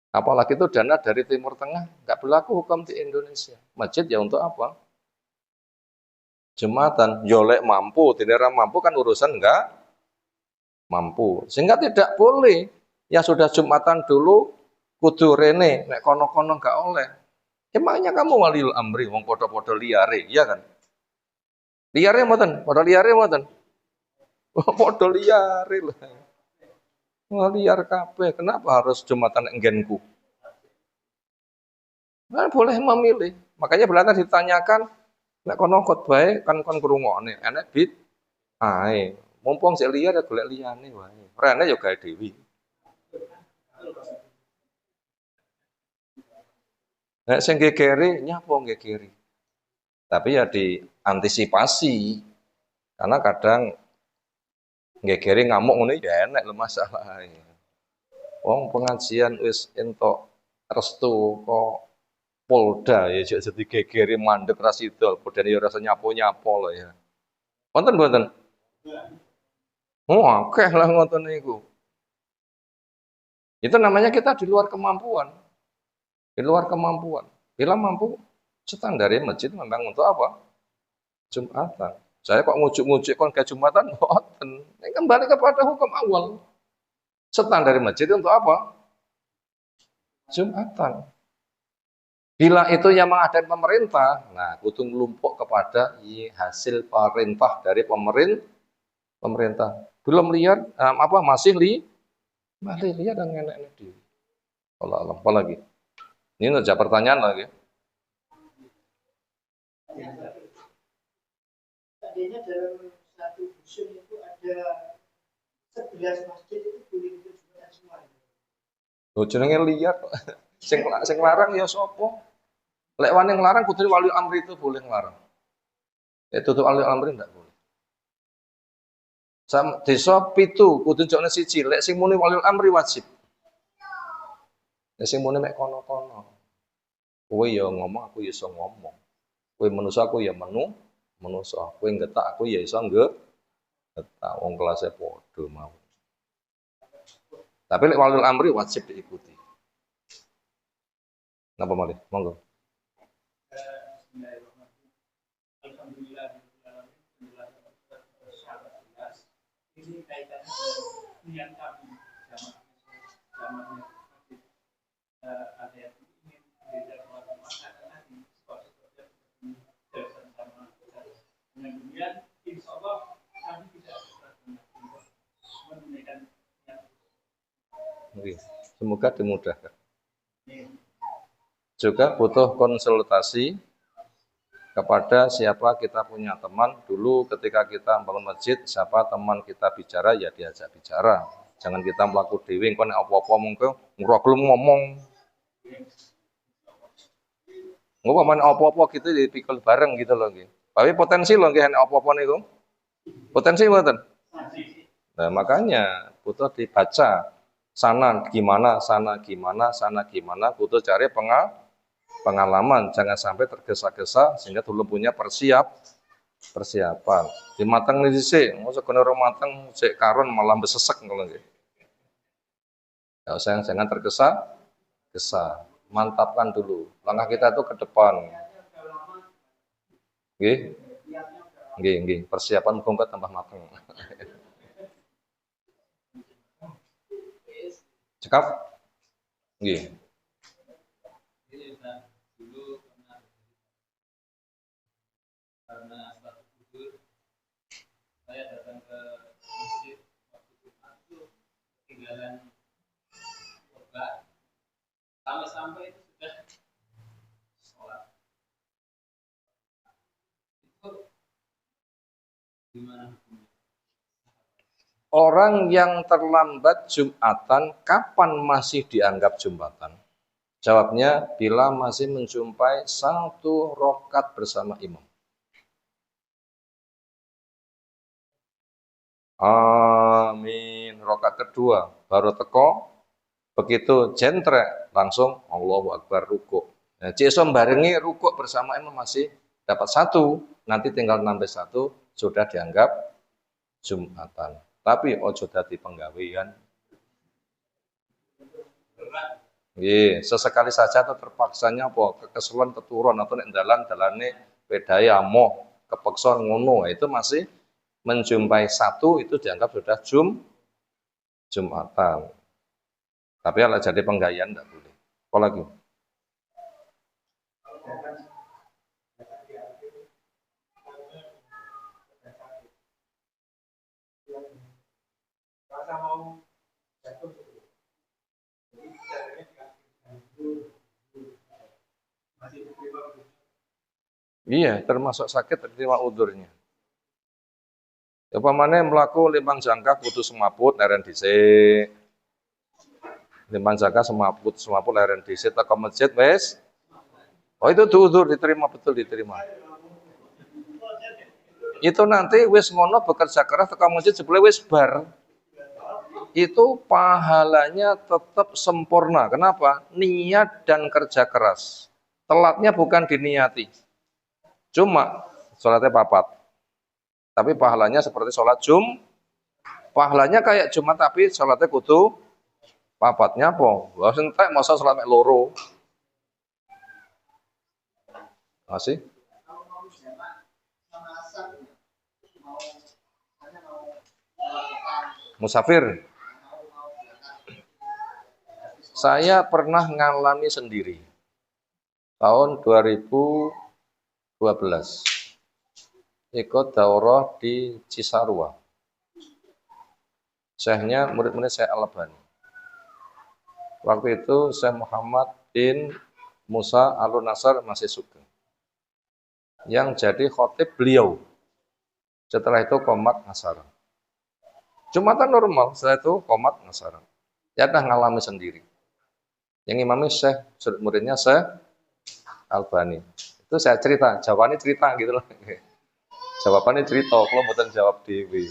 Apalagi itu dana dari Timur Tengah, nggak berlaku hukum di Indonesia. Masjid ya untuk apa? Jumatan, yolek mampu, tidak mampu kan urusan enggak mampu. Sehingga tidak boleh yang sudah Jumatan dulu kudu rene, nek kono-kono enggak oleh. Emangnya kamu waliul amri, wong podo-podo liare, iya kan? Liare mboten, podo liare mboten. Podo liare lah. Wah, liar kabeh, kenapa harus Jumatan enggenku? Nah, boleh memilih. Makanya belakang ditanyakan, nek kono khotbah kan kon krungokne, enek bid ae. Mumpung sik liar ya golek liyane wae. Rene ya gawe dhewe. Nek sing gegere nyapa gegere. Tapi ya diantisipasi. Karena kadang gegere ngamuk ngono ya enek lho masalahe. Wong pengajian wis entuk restu kok Polda ya jadi gegere mandek ra sidol, padahal ya rasa nyapo-nyapo lho ya. Wonten mboten? Oh, akeh lah ngoten niku. Itu namanya kita di luar kemampuan. Di luar kemampuan. Bila mampu, standarnya masjid memang untuk apa? Jumatan. Saya kok ngujuk-ngujuk kon ke Jumatan, mboten. Ini kembali kepada hukum awal. Standar masjid untuk apa? Jumatan. Bila itu yang mengadakan pemerintah, nah kudu ngelumpuk kepada hasil perintah dari pemerintah. Belum lihat masih lihat dan enak-enak di. Allah, apa lagi? Ini saja pertanyaan lagi. Tadinya dalam satu dusun itu ada 11 masjid itu boleh itu Jumatan semua. Lho jenenge liar. Sing larang ya sapa? Lek wani nglarang kudu wali amri itu boleh nglarang. Tutup wali amri ndak boleh. Sam desa 7 kudu jokne siji, lek sing muni wali amri wajib. Lek sing muni mek kono-kono. Kowe ya ngomong aku ya iso ngomong. Kowe manusa aku ya manusa. Kowe nggetak aku ya iso nggetak. Wong kelasé padha mau. Tapi lek wali amri wajib diikuti. Napa malih? Monggo. Ini kaitannya dengan kami zamannya ada yang ingin beda keluarga masa karena di sekolah sama kemudian insya Allah kami tidak menunaikan semoga dimudahkan. Juga butuh konsultasi kepada siapa kita punya teman. Dulu ketika kita bangun masjid, siapa teman kita bicara, ya diajak bicara. Jangan kita melaku dewi, kon apa-apa mungkin ngrogel ngomong. Ngomong apa-apa gitu dipikul bareng gitu loh. Tapi potensi loh nggih apa-apa niku. Potensi mboten. Nah, makanya butuh dibaca sana gimana, butuh cari pengalaman, jangan sampai tergesa-gesa sehingga belum punya persiapan. Di matang nih sih, masa kena orang matang cek karon malah besesek kalau gitu. Ya usah, jangan tergesa-gesa. Mantapkan dulu. Langkah kita itu ke depan. Nggih. Nggih. Persiapan muga tambah matang. Cekap? Nggih. Karena satu tidur saya datang ke masjid waktu Jumat itu ketinggalan khotbah sampai itu sudah sholat. Itu gimana hukumnya? Orang yang terlambat Jumatan kapan masih dianggap Jumatan? Jawabnya bila masih menjumpai 1 rakaat bersama imam. Amin. Rakaat kedua baru teko, begitu jentrek langsung Allahu Akbar ruku. Nah, cek barengi ruku bersama imam masih dapat 1, nanti tinggal nambah 1 sudah dianggap Jumatan. Tapi ojo dadi penggawean. Nggih, sesekali saja atau terpaksanya apa kekeselan keturun atau nek dalane pedae amoh kepeksa ngono, itu masih menjumpai 1 itu dianggap sudah Jumatan. Tapi kalau jadi penggayaan tidak boleh. Apa lagi? Iya, termasuk sakit terima udurnya. Ya pamane mlaku 5 jangka kudu semaput leren dhisik. 5 jangka semaput leren dhisik teko masjid wis. Oh itu udur diterima, betul diterima. Itu nanti wis ngono bekerja keras teko masjid sebelum wis bar. Itu pahalanya tetap sempurna. Kenapa? Niat dan kerja keras. Telatnya bukan diniati. Cuma sholatnya papat. Tapi pahalanya seperti sholat pahalanya kayak Jumat tapi sholatnya kudu papatnya apa? Wah entek masa sholat mek loro. Masih? Musafir. Saya pernah ngalami sendiri. Tahun 2012. Ikut daurah di Cisarua. Syekhnya murid-murid Syekh Al-Albani. Waktu itu Syekh Muhammad bin Musa Al-Nasr masih sugeng. Yang jadi khotib beliau. Setelah itu qomat ngasar. Jumatan normal, setelah itu qomat ngasar. Ya dah ngalami sendiri. Yang imamnya Syekh, muridnya Syekh Albani. Itu saya cerita, jawabannya cerita gitu loh. Jawabannya cerita, kalau bukan jawab dewi.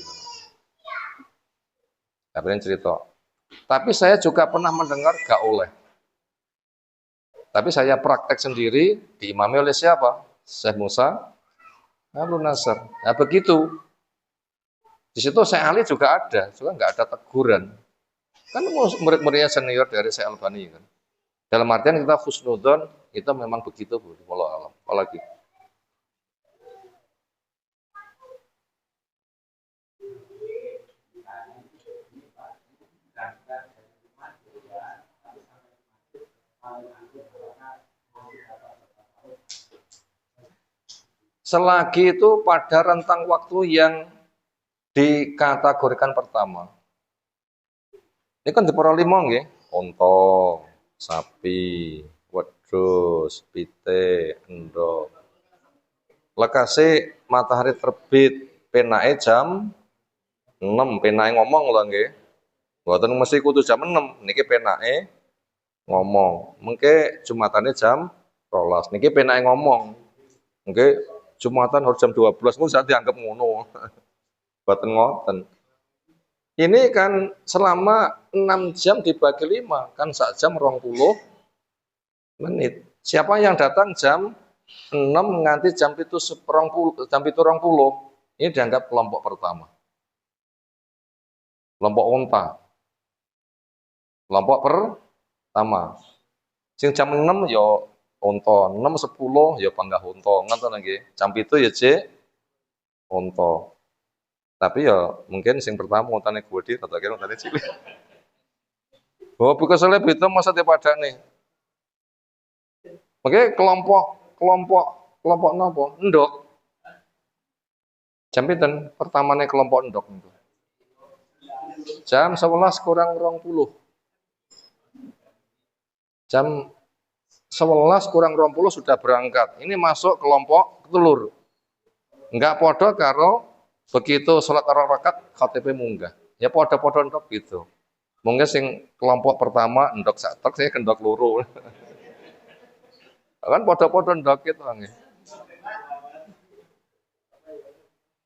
Jawabannya cerita. Tapi saya juga pernah mendengar gak oleh. Tapi saya praktek sendiri, diimami oleh siapa? Syekh Musa Al-Nasr. Nah begitu. Di situ Syekh Ali juga ada, juga nggak ada teguran. Kan murid-muridnya senior dari Syekh Albani kan. Dalam artian kita husnudon, itu memang begitu, wallahu alam. Apalagi. Selagi itu pada rentang waktu yang dikategorikan pertama. Ini kan diporo 5 nggih, unta, sapi, wedhus, pite, endhog. Lekase matahari terbit penake jam 6, penake ngomong lho nggih. Mboten mesti kudu jam 6, niki penake ngomong. Mengke Jumatane jam 12, niki penake ngomong. Nggih Jumatan harus jam 12, pun saya dianggap ngono. Boten ngoten. Ini kan selama 6 jam dibagi 5, kan 1 jam 20 menit. Siapa yang datang jam 6 nganti jam 7.20, jam 7.20, ini dianggap kelompok pertama. Kelompok unta. Kelompok pertama. Sing jam 6 ya unta, 6.10 ya panggah unta, ngoten nggih. Jam 7 ya jek unta. Tapi ya mungkin sing pertama untane gede atau kira untane cilik. Oh, bukan soalnya itu masa dipadane. Oke, kelompok napa? Endok. Jam pinten? Pertamane kelompok endok niku. Jam 11 kurang 20. Jam 11 kurang 20 sudah berangkat. Ini masuk kelompok telur. Enggak podo karo begitu sholat rakaat KTP munggah. Ya podo-podo endok gitu. Mungkin sing kelompok pertama endok satek, saya kendok loro. Kan podo-podo endok itu nggih.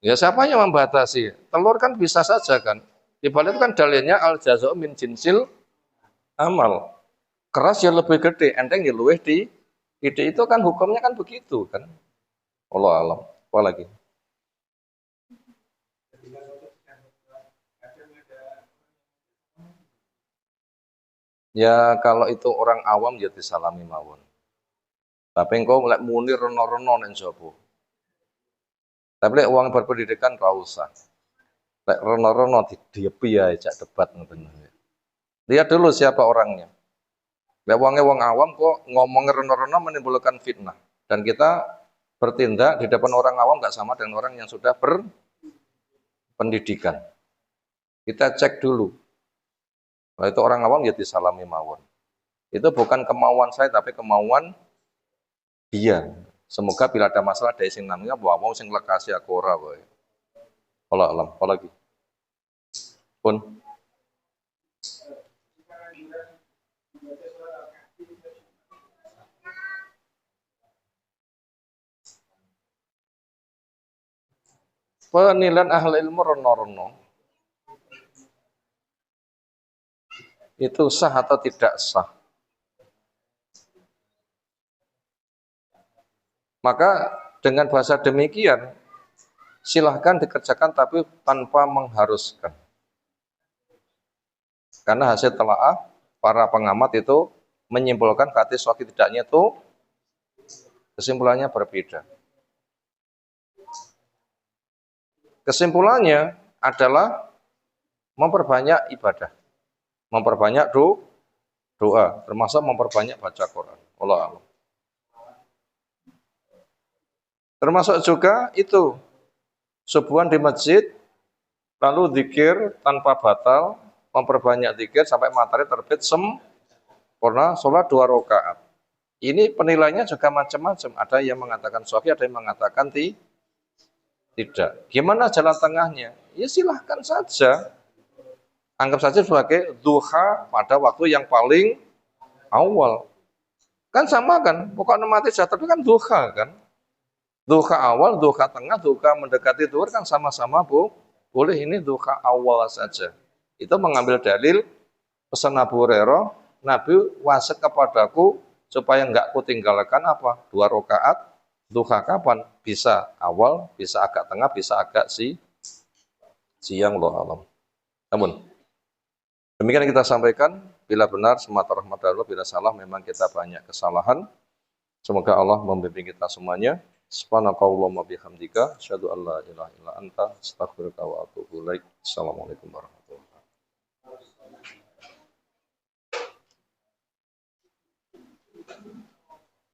Ya siapa yang membatasi? Telur kan bisa saja kan. Di balik itu kan dalilnya al jazaa min jinsil amal. Keras ya lebih gede, enteng ya luwih di ide itu kan hukumnya kan begitu kan. Allah alam. Apa lagi? Ya kalau itu orang awam ya disalami mawon. Tapi engkau mulai muni reno-reno ning jaba. Tapi lek wong berpendidikan ra usah. Lek reno-reno diepi ya jak debat ngoten. Lihat dulu siapa orangnya. Lek wonge wong awam kok ngomong reno-reno menimbulkan fitnah. Dan kita bertindak di depan orang awam nggak sama dengan orang yang sudah berpendidikan. Kita cek dulu. Kalau itu orang awam ya disalami mawon. Itu bukan kemauan saya tapi kemauan dia. Semoga bila ada masalah dari sing namanya bahwa sing lekasi aku ora wae. Allah alam, apa lagi? Pun penilaian ahli ilmu reno-reno itu sah atau tidak sah. Maka dengan bahasa demikian silahkan dikerjakan tapi tanpa mengharuskan. Karena hasil telaah para pengamat itu menyimpulkan kata sahih tidaknya itu kesimpulannya berbeda. Kesimpulannya adalah memperbanyak ibadah, memperbanyak doa, termasuk memperbanyak baca Quran. Allah Allah. Termasuk juga itu subuhan di masjid, lalu zikir tanpa batal, memperbanyak zikir sampai matahari terbit sempurna, sholat 2 rakaat. Ini penilaiannya juga macam-macam. Ada yang mengatakan sahih, ada yang mengatakan tidak. Gimana jalan tengahnya? Ya silahkan saja. Anggap saja sebagai duha pada waktu yang paling awal. Kan sama kan? Pokoknya mati jatuh kan duha kan? Duha awal, duha tengah, duha mendekati zuhur kan sama-sama boleh ini duha awal saja. Itu mengambil dalil pesan Abu Hurairah, Nabi wasiat kepadaku supaya enggak kutinggalkan apa? 2 rakaat duha kapan? Bisa awal, bisa agak tengah, bisa agak siang loh alam. Namun demikian kita sampaikan, bila benar semata rahmat Allah, bila salah memang kita banyak kesalahan. Semoga Allah membimbing kita semuanya. Subhanakallahumma bihamdika asyhadu an la ilaha illa anta astaghfiruka wa atubu ilaik. Assalamualaikum warahmatullahi wabarakatuh.